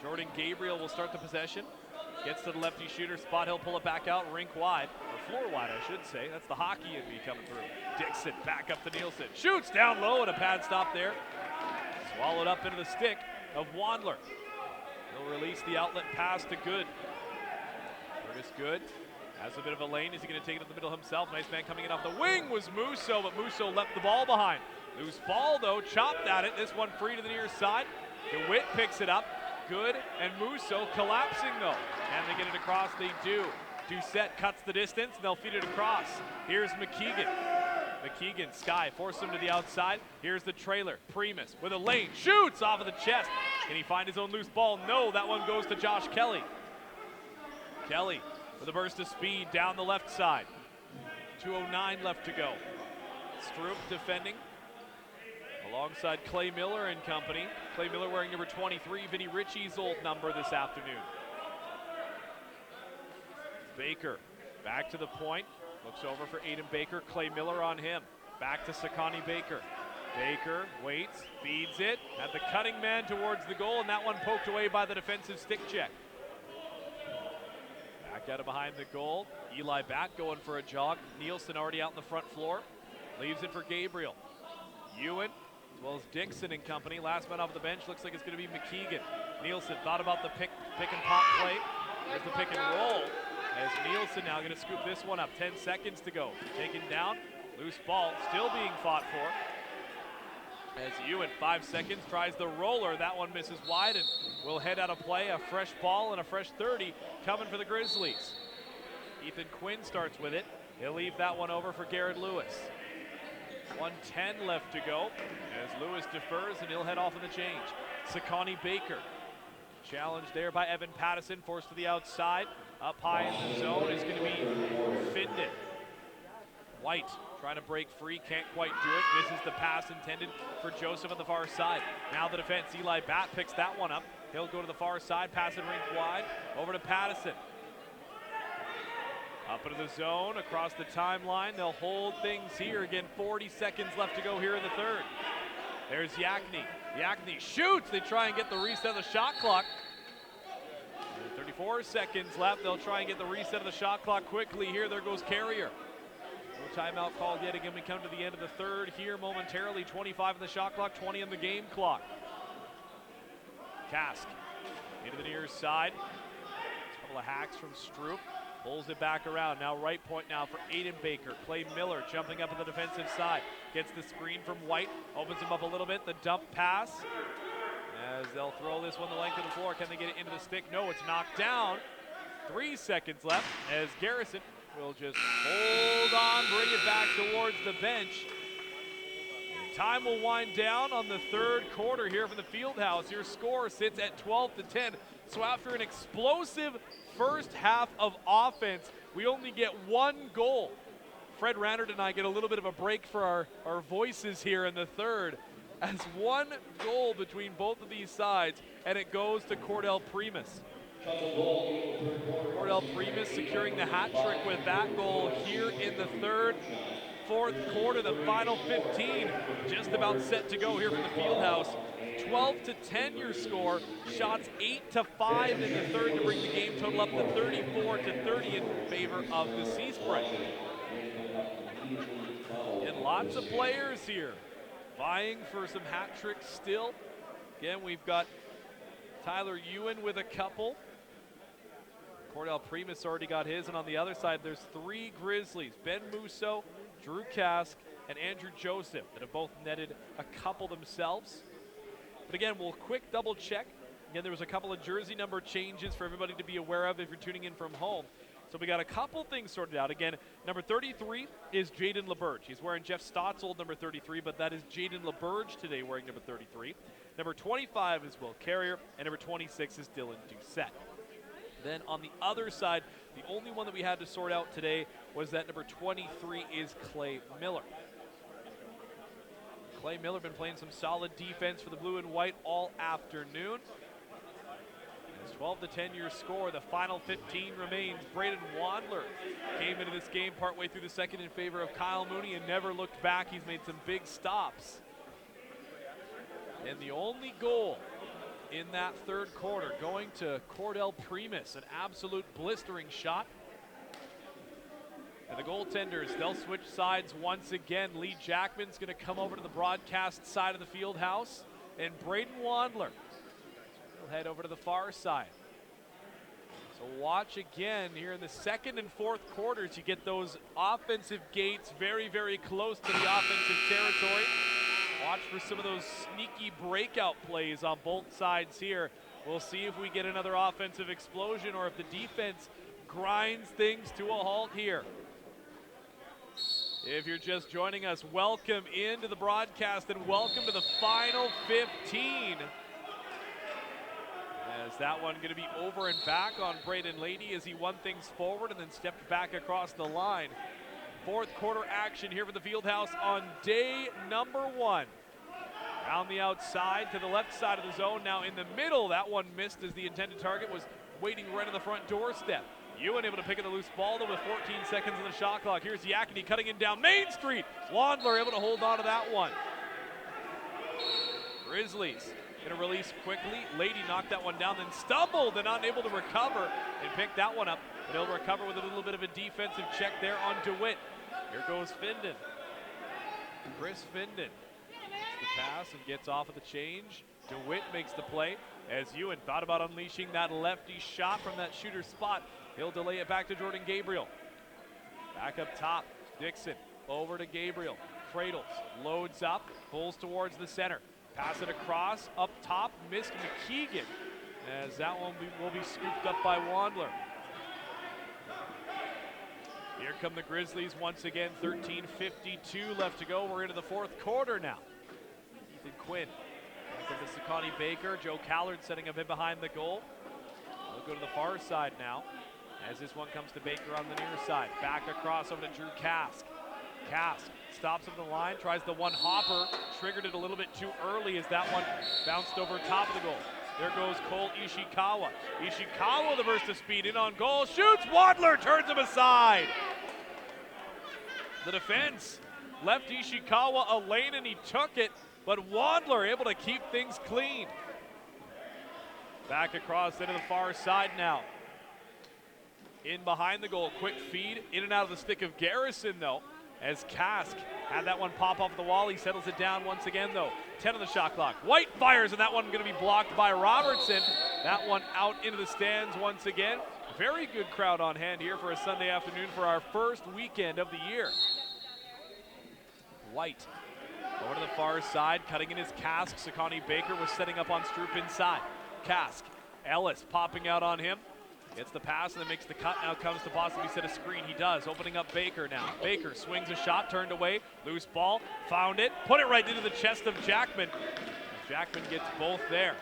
Jordan Gabriel will start the possession. Gets to the lefty shooter spot. He'll pull it back out, rink wide, or floor wide, I should say. That's the hockey in me coming through. Dixon back up to Nielsen. Shoots down low and a pad stop there. Swallowed up into the stick of Wandler. He'll release the outlet pass to Good. Curtis Good has a bit of a lane. Is he going to take it up the middle himself? Nice man coming in off the wing was Musso, but Musso left the ball behind. Loose ball though, chopped at it. This one free to the near side. DeWitt picks it up. Good and Musso collapsing though. And they get it across, they do. Doucette cuts the distance and they'll feed it across. Here's McKeegan. McKeegan, Sky, force him to the outside. Here's the trailer, Primus with a lane, shoots off of the chest. Can he find his own loose ball? No, that one goes to Josh Kelly. Kelly with a burst of speed down the left side. 2:09 left to go. Stroop defending alongside Clay Miller and company. Clay Miller wearing number 23, Vinny Ritchie's old number this afternoon. Baker back to the point, looks over for Aiden Baker, Clay Miller on him. Back to Sakani Baker. Baker waits, feeds it, had the cutting man towards the goal, and that one poked away by the defensive stick check. Back out of behind the goal. Eli back going for a jog. Nielsen already out in the front floor. Leaves it for Gabriel. Ewan, as well as Dixon and company. Last man off the bench looks like it's going to be McKeegan. Nielsen thought about the pick and pop play. There's the pick and roll. As Nielsen now going to scoop this one up. 10 seconds to go. Taken down. Loose ball still being fought for. As Ewan, 5 seconds, tries the roller. That one misses wide and will head out of play. A fresh ball and a fresh 30 coming for the Grizzlies. Ethan Quinn starts with it. He'll leave that one over for Garrett Lewis. 1:10 left to go as Lewis defers and he'll head off in the change. Sakani Baker. Challenged there by Evan Pattison, forced to the outside. Up high in the zone is going to be Findon. White trying to break free, can't quite do it. Misses the pass intended for Joseph on the far side. Now the defense, Eli Batt picks that one up. He'll go to the far side, pass it rink wide, over to Pattison. Up into the zone, across the timeline. They'll hold things here. Again, 40 seconds left to go here in the third. There's Yakny. Yakny shoots. They try and get the reset of the shot clock. 34 seconds left. They'll try and get the reset of the shot clock quickly here. There goes Carrier. No timeout called yet. Again, we come to the end of the third here momentarily. 25 on the shot clock, 20 on the game clock. Kask into the near side. A couple of hacks from Stroop. Pulls it back around. Now right point now for Aiden Baker. Clay Miller jumping up on the defensive side. Gets the screen from White. Opens him up a little bit. The dump pass. As they'll throw this one the length of the floor. Can they get it into the stick? No, it's knocked down. 3 seconds left as Garrison will just hold on, bring it back towards the bench. And time will wind down on the third quarter here from the Fieldhouse. Your score sits at 12-10. So after an explosive first half of offense, we only get one goal. Fred Rannert and I get a little bit of a break for our voices here in the third, as one goal between both of these sides, and it goes to Cordell Primus. Cordell Primus securing the hat trick with that goal here in the third. Fourth quarter, the final 15, just about set to go here from the Fieldhouse. 12-10 your score, shots 8-5 in the third to bring the game total up to 34-30 in favor of the Seaspray. And lots of players here vying for some hat tricks still. Again, we've got Tyler Ewan with a couple. Cordell Primus already got his, and on the other side, there's 3 Grizzlies. Ben Musso, Drew Kask, and Andrew Joseph that have both netted a couple themselves. But again, we'll quick double check. Again, there was a couple of jersey number changes for everybody to be aware of if you're tuning in from home. So we got a couple things sorted out. Again, number 33 is Jaden LeBurge. He's wearing Jeff Stott's old number 33, but that is Jaden LeBurge today wearing number 33. Number 25 is Will Carrier, and number 26 is Dylan Doucette. Then on the other side, the only one that we had to sort out today was that number 23 is Clay Miller. Clay Miller been playing some solid defense for the blue and white all afternoon. It's 12-10 your score. The final 15 remains. Braden Wandler came into this game partway through the second in favor of Kyle Mooney and never looked back. He's made some big stops. And the only goal in that third quarter going to Cordell Primus, an absolute blistering shot. And the goaltenders, they'll switch sides once again. Lee Jackman's going to come over to the broadcast side of the field house, and Braden Wandler will head over to the far side. So watch again here in the second and fourth quarters. You get those offensive gates very, very close to the offensive territory. Watch for some of those sneaky breakout plays on both sides here. We'll see if we get another offensive explosion or if the defense grinds things to a halt here. If you're just joining us, welcome into the broadcast and welcome to the final 15. As that one going to be over and back on Braden Lady as he won things forward and then stepped back across the line. Fourth quarter action here for the Fieldhouse on day number 1. Around the outside to the left side of the zone. Now in the middle, that one missed as the intended target was waiting right on the front doorstep. Ewan able to pick up the loose ball though with 14 seconds on the shot clock. Here's Yakny cutting in down Main Street. Wandler able to hold on to that one. Grizzlies gonna release quickly. Lady knocked that one down, then stumbled and unable to recover and pick that one up. But he'll recover with a little bit of a defensive check there on DeWitt. Here goes Findon. Chris Findon makes the pass and gets off of the change. DeWitt makes the play as Ewan thought about unleashing that lefty shot from that shooter's spot. He'll delay it back to Jordan Gabriel. Back up top, Dixon over to Gabriel. Cradles, loads up, pulls towards the center. Pass it across, up top, missed McKeegan, as that one will be scooped up by Wandler. Here come the Grizzlies once again, 13:52 left to go. We're into the fourth quarter now. Ethan Quinn, back up to Sakani Baker. Joe Callard setting up in behind the goal. We'll go to the far side now, as this one comes to Baker on the near side. Back across over to Drew Kask. Kask stops on the line, tries the one hopper, triggered it a little bit too early as that one bounced over top of the goal. There goes Cole Ishikawa. Ishikawa, the burst of speed, in on goal, shoots, Wadler turns him aside. The defense left Ishikawa a lane and he took it, but Wadler able to keep things clean. Back across into the far side now. In behind the goal, quick feed, in and out of the stick of Garrison though, as Kask had that one pop off the wall. He settles it down once again though. 10 on the shot clock. White fires, and that one going to be blocked by Robertson. That one out into the stands once again. Very good crowd on hand here for a Sunday afternoon for our first weekend of the year. White over to the far side, cutting in his Kask. Sakani Baker was setting up on Stroop inside. Kask, Ellis popping out on him. Gets the pass and then makes the cut. Now comes to possibly set a screen. He does, opening up Baker now. Baker swings a shot, turned away. Loose ball, found it, put it right into the chest of Jackman. Jackman gets both there.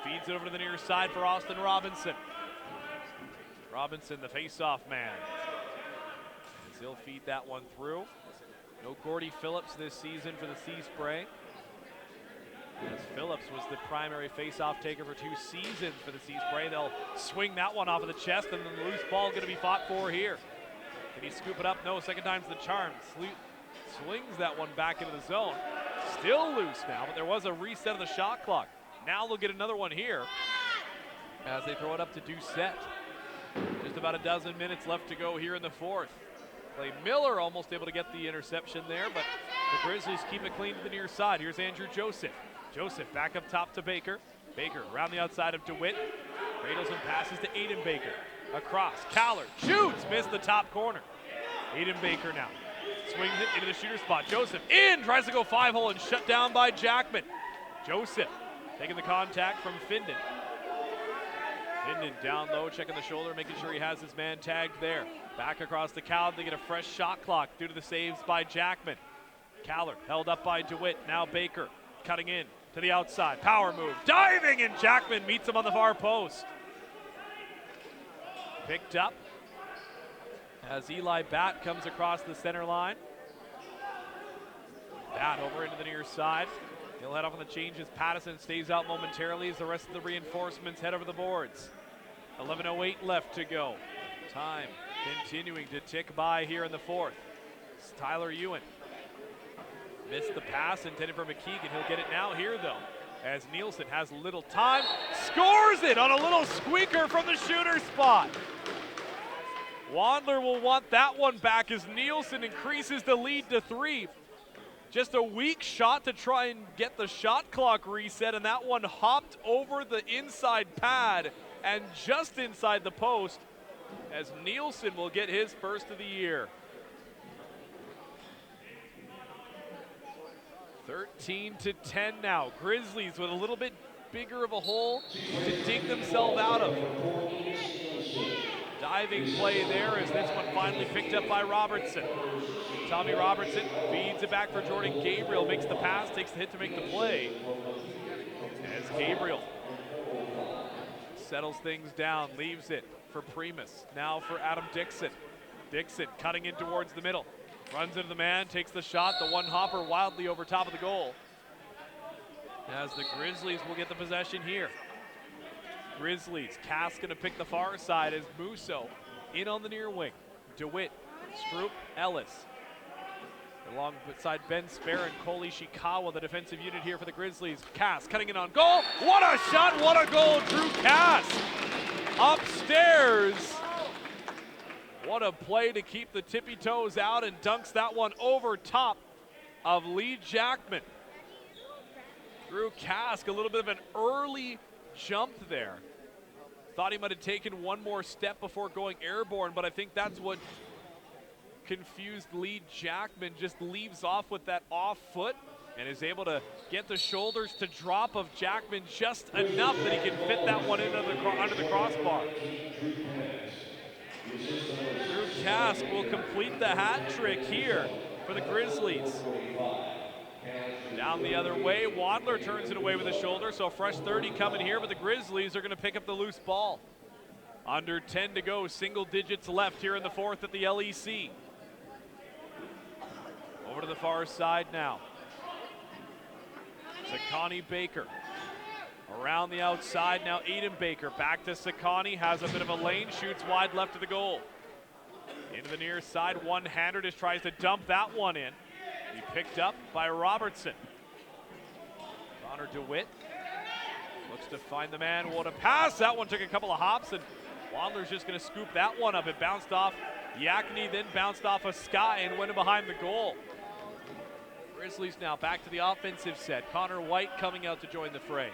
Feeds it over to the near side for Austin Robinson. Robinson, the face-off man. As he'll feed that one through. No Gordy Phillips this season for the Seaspray, as Phillips was the primary face-off taker for 2 seasons for the Seaspray. They'll swing that one off of the chest, and then the loose ball going to be fought for here. Can he scoop it up? No, second time's the charm. Swings that one back into the zone. Still loose now, but there was a reset of the shot clock. Now they'll get another one here as they throw it up to Doucette. Just about a dozen minutes left to go here in the fourth. Clay Miller almost able to get the interception there, but the Grizzlies keep it clean to the near side. Here's Andrew Joseph. Joseph back up top to Baker. Baker around the outside of DeWitt. Cradles and passes to Aiden Baker. Across, Callard shoots, missed the top corner. Aiden Baker now swings it into the shooter spot. Joseph in, tries to go 5-hole and shut down by Jackman. Joseph taking the contact from Findon. Findon down low, checking the shoulder, making sure he has his man tagged there. Back across the Callard, they get a fresh shot clock due to the saves by Jackman. Callard held up by DeWitt, now Baker cutting in to the outside, power move, diving, and Jackman meets him on the far post. Picked up as Eli Batt comes across the center line. Batt over into the near side. He'll head off on the changes. Pattison stays out momentarily as the rest of the reinforcements head over the boards. 11:08 left to go. Time continuing to tick by here in the fourth. It's Tyler Ewan. Missed the pass intended for McKeegan. He'll get it now here though, as Nielsen has little time. Scores it on a little squeaker from the shooter spot. Wandler will want that one back as Nielsen increases the lead to 3. Just a weak shot to try and get the shot clock reset, and that one hopped over the inside pad and just inside the post, as Nielsen will get his first of the year. 13-10 now. Grizzlies with a little bit bigger of a hole to dig themselves out of. Diving play there as this one finally picked up by Robertson. Tommy Robertson feeds it back for Jordan Gabriel, makes the pass, takes the hit to make the play. As Gabriel settles things down, leaves it for Primus. Now for Adam Dixon. Dixon cutting in towards the middle. Runs into the man, takes the shot, the one hopper wildly over top of the goal. As the Grizzlies will get the possession here. Grizzlies, Cass gonna pick the far side as Musso in on the near wing. DeWitt, Stroop, Ellis. Alongside Ben Spare and Cole Ishikawa, the defensive unit here for the Grizzlies. Cass cutting in on goal. What a shot, what a goal, Drew Cass. Upstairs. What a play to keep the tippy toes out and dunks that one over top of Lee Jackman. Drew Cask, a little bit of an early jump there. Thought he might have taken one more step before going airborne, but I think that's what confused Lee Jackman. Just leaves off with that off foot and is able to get the shoulders to drop of Jackman just enough that he can fit that one in under the crossbar. Drew Cask will complete the hat trick here for the Grizzlies. Down the other way, Wadler turns it away with a shoulder, so a fresh 30 coming here, but the Grizzlies are going to pick up the loose ball. Under 10 to go, single digits left here in the fourth at the LEC. Over to the far side now. Sakani Baker. Around the outside now, Aiden Baker. Back to Sakani, has a bit of a lane, shoots wide left of the goal. Into the near side, one-hander just tries to dump that one in. He picked up by Robertson. Connor DeWitt looks to find the man. What a pass. That one took a couple of hops, and Wadler's just going to scoop that one up. It bounced off Yakni, then bounced off of Sky and went in behind the goal. Grizzlies now back to the offensive set. Connor White coming out to join the fray.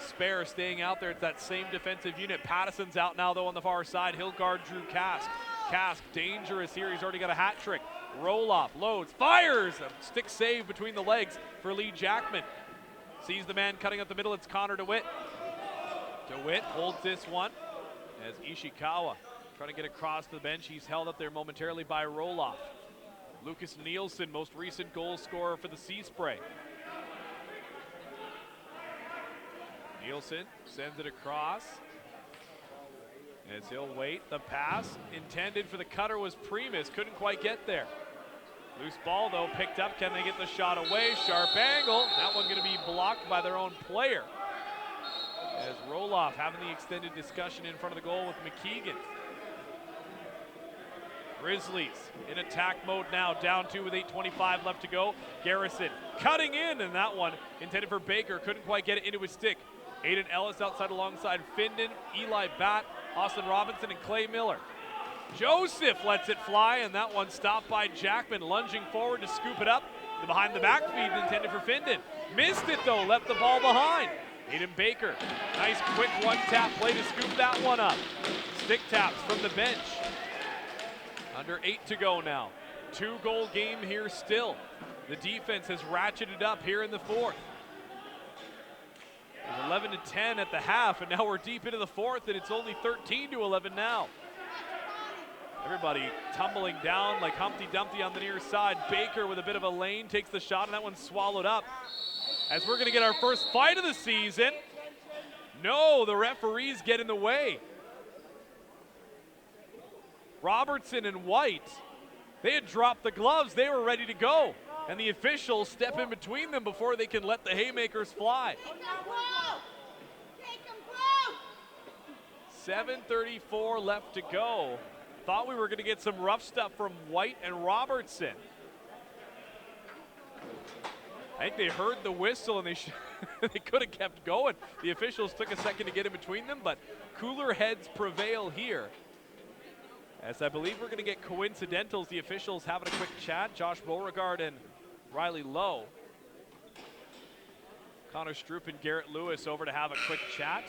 Spare staying out there. It's that same defensive unit. Pattison's out now, though, on the far side. He'll guard Drew Cask. Cask dangerous here. He's already got a hat trick. Roll off, loads, fires. A stick save between the legs for Lee Jackman. Sees the man cutting up the middle. It's Connor DeWitt. DeWitt holds this one as Ishikawa trying to get across the bench. He's held up there momentarily by Roloff. Lucas Nielsen, most recent goal scorer for the Seaspray. Nielsen sends it across as he'll wait. The pass intended for the cutter was Primus, couldn't quite get there. Loose ball though, picked up. Can they get the shot away? Sharp angle. That one going to be blocked by their own player. As Roloff having the extended discussion in front of the goal with McKeegan. Grizzlies in attack mode now, down 2 with 8:25 left to go. Garrison cutting in, and that one intended for Baker, couldn't quite get it into his stick. Aiden Ellis outside alongside Findon, Eli Batt, Austin Robinson, and Clay Miller. Joseph lets it fly, and that one stopped by Jackman, lunging forward to scoop it up. The behind the back feed intended for Findon. Missed it though, left the ball behind. Aiden Baker, nice quick one-tap play to scoop that one up. Stick taps from the bench. Under 8 to go now. 2-goal game here still. The defense has ratcheted up here in the fourth. It was 11-10 at the half, and now we're deep into the fourth, and it's only 13-11 now. Everybody tumbling down like Humpty Dumpty on the near side. Baker with a bit of a lane takes the shot, and that one's swallowed up. As we're going to get our first fight of the season. No, the referees get in the way. Robertson and White, they had dropped the gloves. They were ready to go. And the officials step in between them before they can let the haymakers fly. 7:34 left to go. Thought we were going to get some rough stuff from White and Robertson. I think they heard the whistle and they could have kept going. The officials took a second to get in between them, but cooler heads prevail here. As I believe we're going to get coincidentals, the officials having a quick chat. Josh Beauregard and Riley Lowe. Connor Stroop and Garrett Lewis over to have a quick chat.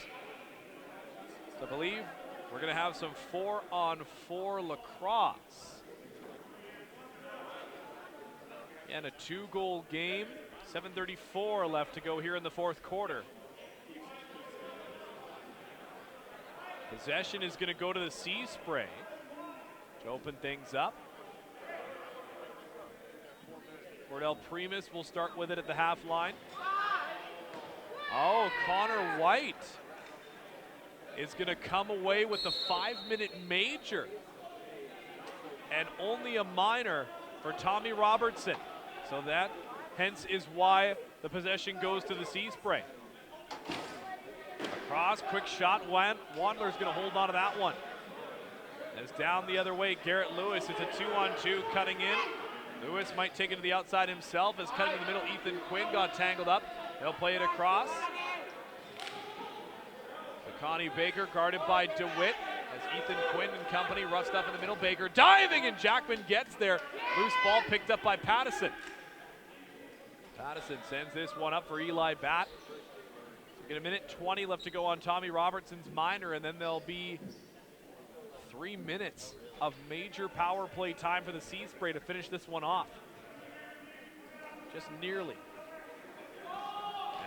So I believe we're going to have some 4-on-4 lacrosse. And a 2-goal game. 7:34 left to go here in the fourth quarter. Possession is going to go to the Seaspray to open things up. Cordell Primus will start with it at the half line. Oh, Connor White is going to come away with the 5-minute major. And only a minor for Tommy Robertson. So that, hence, is why the possession goes to the Seaspray. Across, quick shot. Wadler's going to hold on to that one. As down the other way, Garrett Lewis, it's a 2-on-2 cutting in. Lewis might take it to the outside himself as cutting to the middle. Ethan Quinn got tangled up. He'll play it across. Connie Baker guarded by DeWitt as Ethan Quinn and company roughs up in the middle. Baker diving and Jackman gets there. Loose ball picked up by Pattison. Pattison sends this one up for Eli Batt. So get 1:20 left to go on Tommy Robertson's minor, and then there'll be 3 minutes of major power play time for the Seaspray to finish this one off. Just nearly.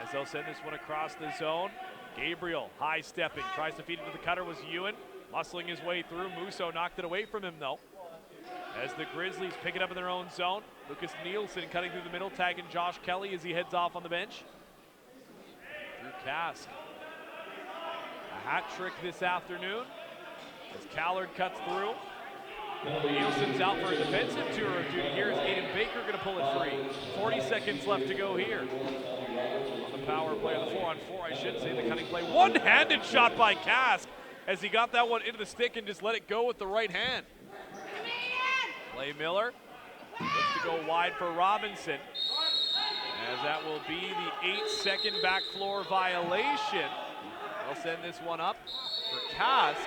As they'll send this one across the zone. Gabriel, high stepping, tries to feed it to the cutter was Ewan, muscling his way through. Musso knocked it away from him though. As the Grizzlies pick it up in their own zone. Lucas Nielsen cutting through the middle, tagging Josh Kelly as he heads off on the bench. Drew Kask. A hat trick this afternoon as Callard cuts through. Nielsen's out for a defensive tour of duty here as Aiden Baker going to pull it free. 40 seconds left to go here. On the power play, the 4-on-4, I should say, the cutting play. One-handed shot by Kask as he got that one into the stick and just let it go with the right hand. Clay Miller looks to go wide for Robinson, as that will be the 8-second back floor violation. They'll send this one up for Kask.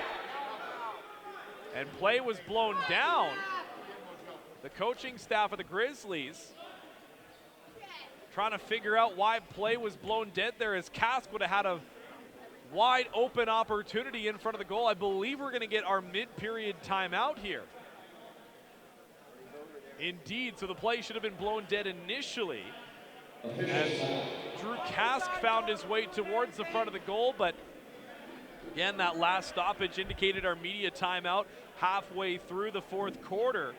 And play was blown down. The coaching staff of the Grizzlies trying to figure out why play was blown dead there, as Kask would have had a wide open opportunity in front of the goal. I believe we're going to get our mid-period timeout here. Indeed, so the play should have been blown dead initially as Drew Kask found his way towards the front of the goal, but again, that last stoppage indicated our media timeout halfway through the fourth quarter.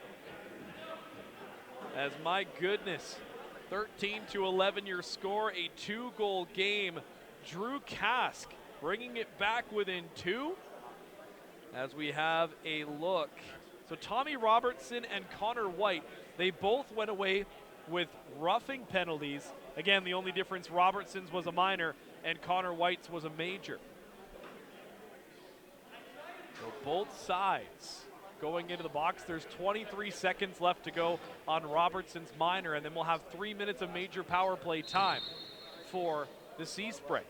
As my goodness, 13-11 your score, a 2-goal game. Drew Kask bringing it back within 2 as we have a look. So Tommy Robertson and Connor White, they both went away with roughing penalties. Again, the only difference, Robertson's was a minor and Connor White's was a major. So both sides going into the box. There's 23 seconds left to go on Robertson's minor, and then we'll have 3 minutes of major power play time for the Seaspray.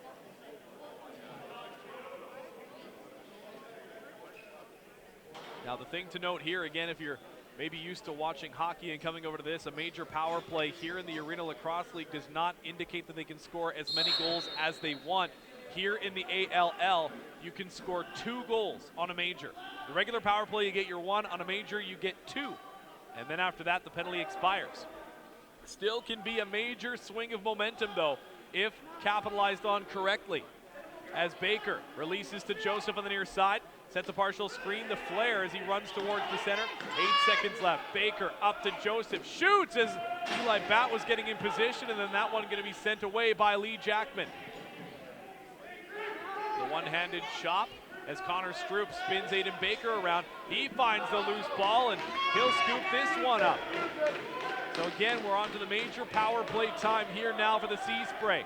Now the thing to note here, again, if you're maybe used to watching hockey and coming over to this, a major power play here in the Arenalacrosseleague does not indicate that they can score as many goals as they want. Here in the ALL, you can score 2 goals on a major. The regular power play, you get your 1. On a major, you get 2. And then after that, the penalty expires. Still can be a major swing of momentum, though, if capitalized on correctly. As Baker releases to Joseph on the near side, sets a partial screen, the flare as he runs towards the center. 8 seconds left. Baker up to Joseph, shoots as Eli Batt was getting in position, and then that one going to be sent away by Lee Jackman. The one-handed chop as Connor Stroop spins Aiden Baker around. He finds the loose ball, and he'll scoop this one up. So again, we're on to the major power play time here now for the Seaspray.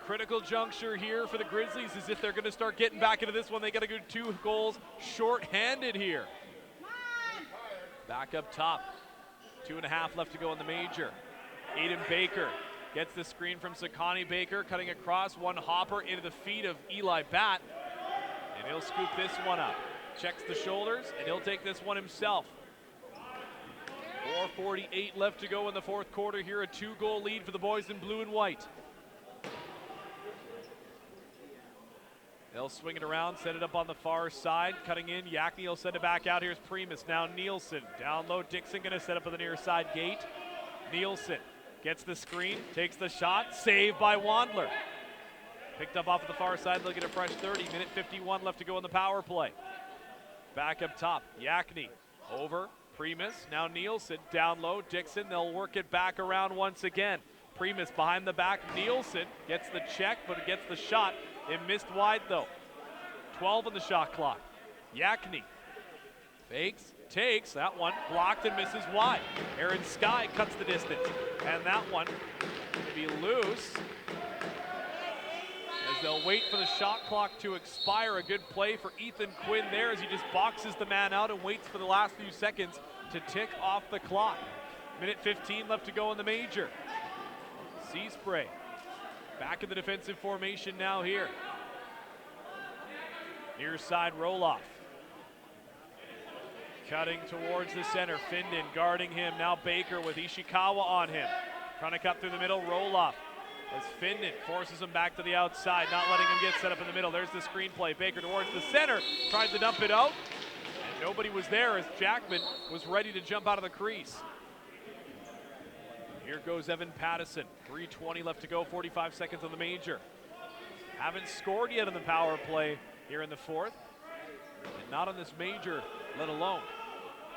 Critical juncture here for the Grizzlies is if they're going to start getting back into this one, they got to go 2 goals short-handed here. Back up top. 2.5 left to go in the major. Aiden Baker gets the screen from Sakani Baker, cutting across, one hopper into the feet of Eli Batt, and he'll scoop this one up. Checks the shoulders, and he'll take this one himself. 4:48 left to go in the fourth quarter here, a 2-goal lead for the boys in blue and white. They'll swing it around, set it up on the far side, cutting in. Yakni will send it back out. Here's Primus, now Nielsen. Down low, Dixon gonna set up on the near side gate. Nielsen gets the screen, takes the shot, saved by Wandler. Picked up off of the far side, they'll get a fresh 30. Minute 51 left to go in the power play. Back up top, Yakni over, Primus, now Nielsen, down low, Dixon, they'll work it back around once again. Primus behind the back, Nielsen gets the check, but it gets the shot. It missed wide though. 12 on the shot clock. Yakni fakes, takes, that one blocked and misses wide. Aaron Sky cuts the distance, and that one going to be loose as they'll wait for the shot clock to expire. A good play for Ethan Quinn there as he just boxes the man out and waits for the last few seconds to tick off the clock. Minute 15 left to go in the major. Seaspray back in the defensive formation now here. Near side roll-off. Cutting towards the center. Findon guarding him. Now Baker with Ishikawa on him. Trying to cut through the middle. Roll-off. As Findon forces him back to the outside, not letting him get set up in the middle. There's the screenplay. Baker towards the center. Tries to dump it out. And nobody was there as Jackman was ready to jump out of the crease. Here goes Evan Pattison. 3:20 left to go, 45 seconds on the major. Haven't scored yet on the power play here in the fourth. And not on this major, let alone.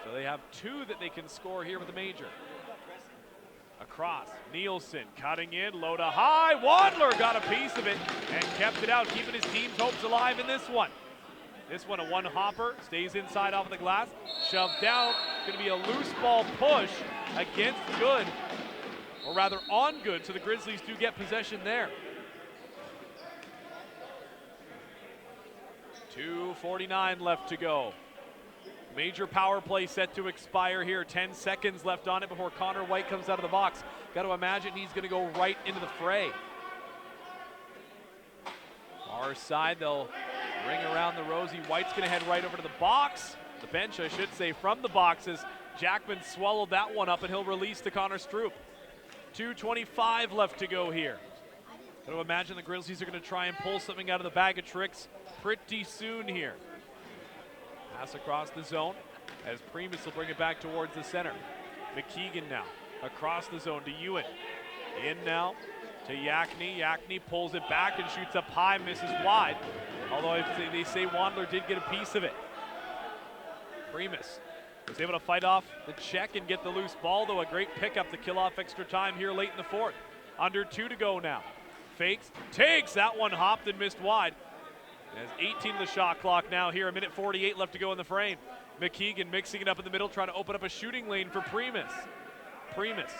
So they have 2 that they can score here with the major. Across, Nielsen cutting in, low to high. Wadler got a piece of it and kept it out, keeping his team's hopes alive in this one. This one, a one-hopper, stays inside off of the glass, shoved down. It's going to be a loose ball push against Good. Or rather on Good, so the Grizzlies do get possession there. 2:49 left to go. Major power play set to expire here. 10 seconds left on it before Connor White comes out of the box. Got to imagine he's going to go right into the fray. Far side, they'll ring around the rosy. White's going to head right over to the box. The bench, I should say, from the boxes. Jackman swallowed that one up, and he'll release to Connor Stroop. 2:25 left to go here. Got to imagine the Grizzlies are going to try and pull something out of the bag of tricks pretty soon here. Pass across the zone as Primus will bring it back towards the center. McKeegan now across the zone to Ewan. In now to Yakni. Yakni pulls it back and shoots up high, misses wide. Although they say Wadler did get a piece of it. Primus was able to fight off the check and get the loose ball, though a great pickup to kill off extra time here late in the fourth. Under 2 to go now. Fakes, takes, that one hopped and missed wide. As 18 the shot clock now here, 1:48 left to go in the frame. McKeegan mixing it up in the middle, trying to open up a shooting lane for Primus. Primus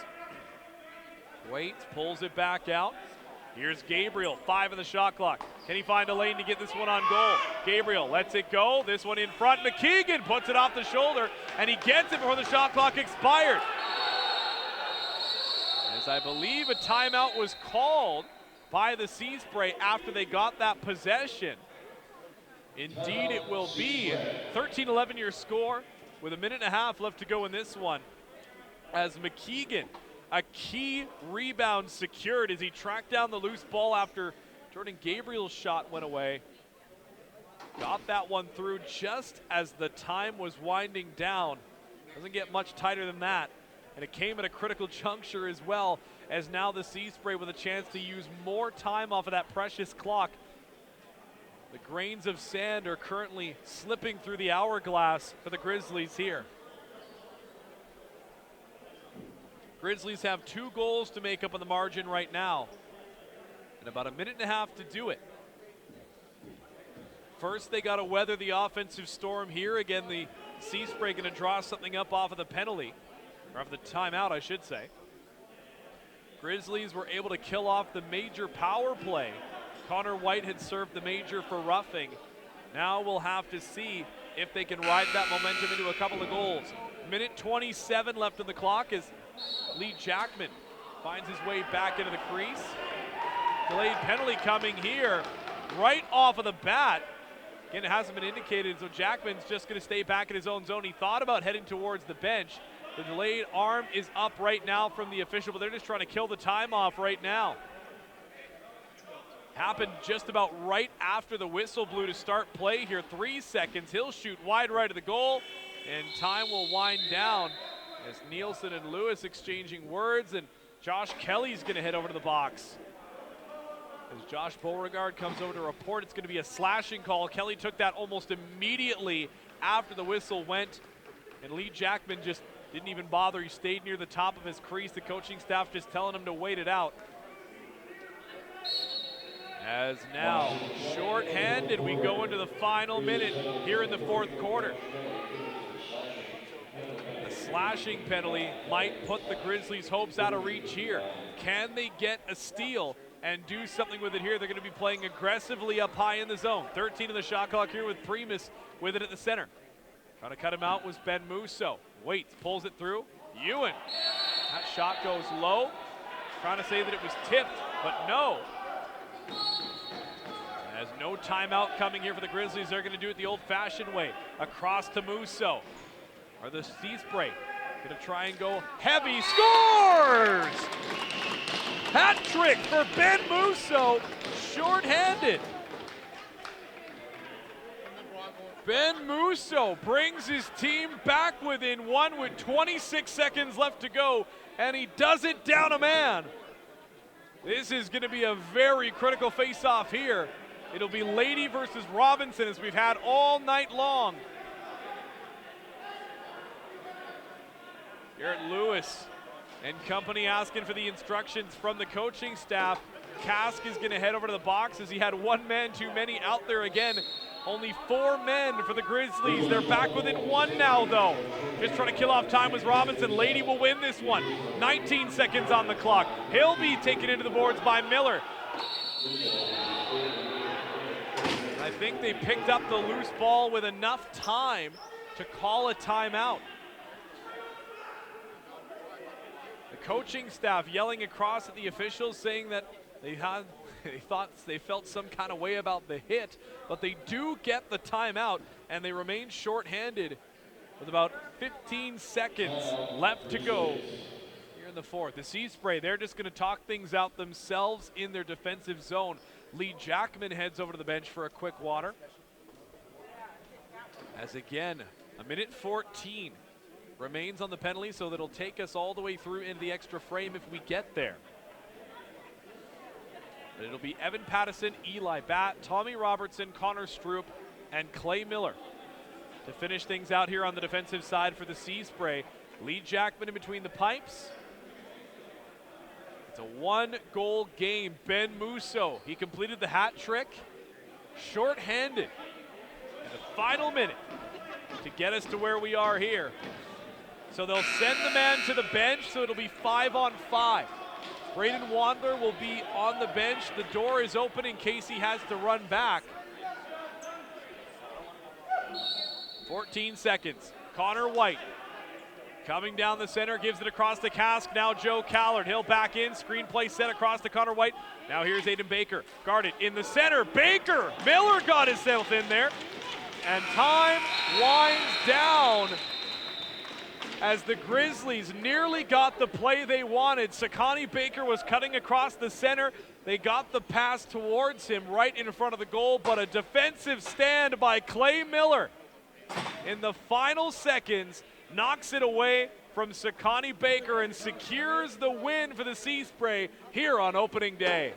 waits, pulls it back out. Here's Gabriel, 5 in the shot clock. Can he find a lane to get this one on goal? Gabriel lets it go, this one in front. McKeegan puts it off the shoulder, and he gets it before the shot clock expired. As I believe a timeout was called by the Seaspray after they got that possession. Indeed it will be. 13-11 your score with 1.5 minutes left to go in this one. As McKeegan, a key rebound secured as he tracked down the loose ball after Jordan Gabriel's shot went away. Got that one through just as the time was winding down. Doesn't get much tighter than that. And it came at a critical juncture as well, as now the Seaspray with a chance to use more time off of that precious clock. The grains of sand are currently slipping through the hourglass for the Grizzlies here. Grizzlies have 2 goals to make up on the margin right now, and about 1.5 minutes to do it. First, they got to weather the offensive storm here. Again, the Seaspray going to draw something up off of the penalty, or off the timeout, I should say. Grizzlies were able to kill off the major power play. Connor White had served the major for roughing. Now we'll have to see if they can ride that momentum into a couple of goals. 1:27 left on the clock as Lee Jackman finds his way back into the crease. Delayed penalty coming here right off of the bat. Again, it hasn't been indicated, so Jackman's just going to stay back in his own zone. He thought about heading towards the bench. The delayed arm is up right now from the official, but they're just trying to kill the time off right now. Happened just about right after the whistle blew to start play here. 3 seconds. He'll shoot wide right of the goal, and time will wind down as Nielsen and Lewis exchanging words, and Josh Kelly's going to head over to the box. As Josh Beauregard comes over to report, it's going to be a slashing call. Kelly took that almost immediately after the whistle went, and Lee Jackman just didn't even bother. He stayed near the top of his crease. The coaching staff just telling him to wait it out. As now, short-handed, we go into the final minute here in the fourth quarter. A slashing penalty might put the Grizzlies' hopes out of reach here. Can they get a steal and do something with it here? They're going to be playing aggressively up high in the zone. 13 in the shot clock here with Primus with it at the center. Trying to cut him out was Ben Musso. Waits, pulls it through. Ewan That shot goes low. Trying to say that it was tipped, but no. There's no timeout coming here for the Grizzlies. They're going to do it the old-fashioned way. Across to Musso. Or the Seaspray. Going to try and go heavy. Scores! Hat trick for Ben Musso. Short-handed. Ben Musso brings his team back within one with 26 seconds left to go, and he does it down a man. This is going to be a very critical face-off here. It'll be Lady versus Robinson, as we've had all night long. Garrett Lewis and company asking for the instructions from the coaching staff. Kask is going to head over to the box as he had one man too many out there again. Only 4 men for the Grizzlies. They're back within 1 now, though. Just trying to kill off time with Robinson. Lady will win this one. 19 seconds on the clock. He'll be taken into the boards by Miller. I think they picked up the loose ball with enough time to call a timeout. The coaching staff yelling across at the officials saying that they felt some kind of way about the hit, but they do get the timeout, and they remain short-handed with about 15 seconds left to go here in the fourth. The Seaspray, they're just going to talk things out themselves in their defensive zone. Lee Jackman heads over to the bench for a quick water. As again, a minute 14 remains on the penalty, so that'll take us all the way through into the extra frame if we get there. But it'll be Evan Pattison, Eli Batt, Tommy Robertson, Connor Stroop, and Clay Miller to finish things out here on the defensive side for the Seaspray. Lee Jackman in between the pipes. It's a 1-goal game. Ben Musso, he completed the hat trick, short-handed in the final minute to get us to where we are here. So they'll send the man to the bench, so it'll be 5-on-5. Braden Wandler will be on the bench. The door is open in case he has to run back. 14 seconds. Connor White coming down the center, gives it across to Kask. Now Joe Callard, he'll back in. Screenplay set across to Connor White. Now here's Aiden Baker, guarded in the center. Baker, Miller got himself in there. And time winds down as the Grizzlies nearly got the play they wanted. Sakani Baker was cutting across the center. They got the pass towards him right in front of the goal, but a defensive stand by Clay Miller in the final seconds knocks it away from Sakani Baker and secures the win for the Seaspray here on opening day.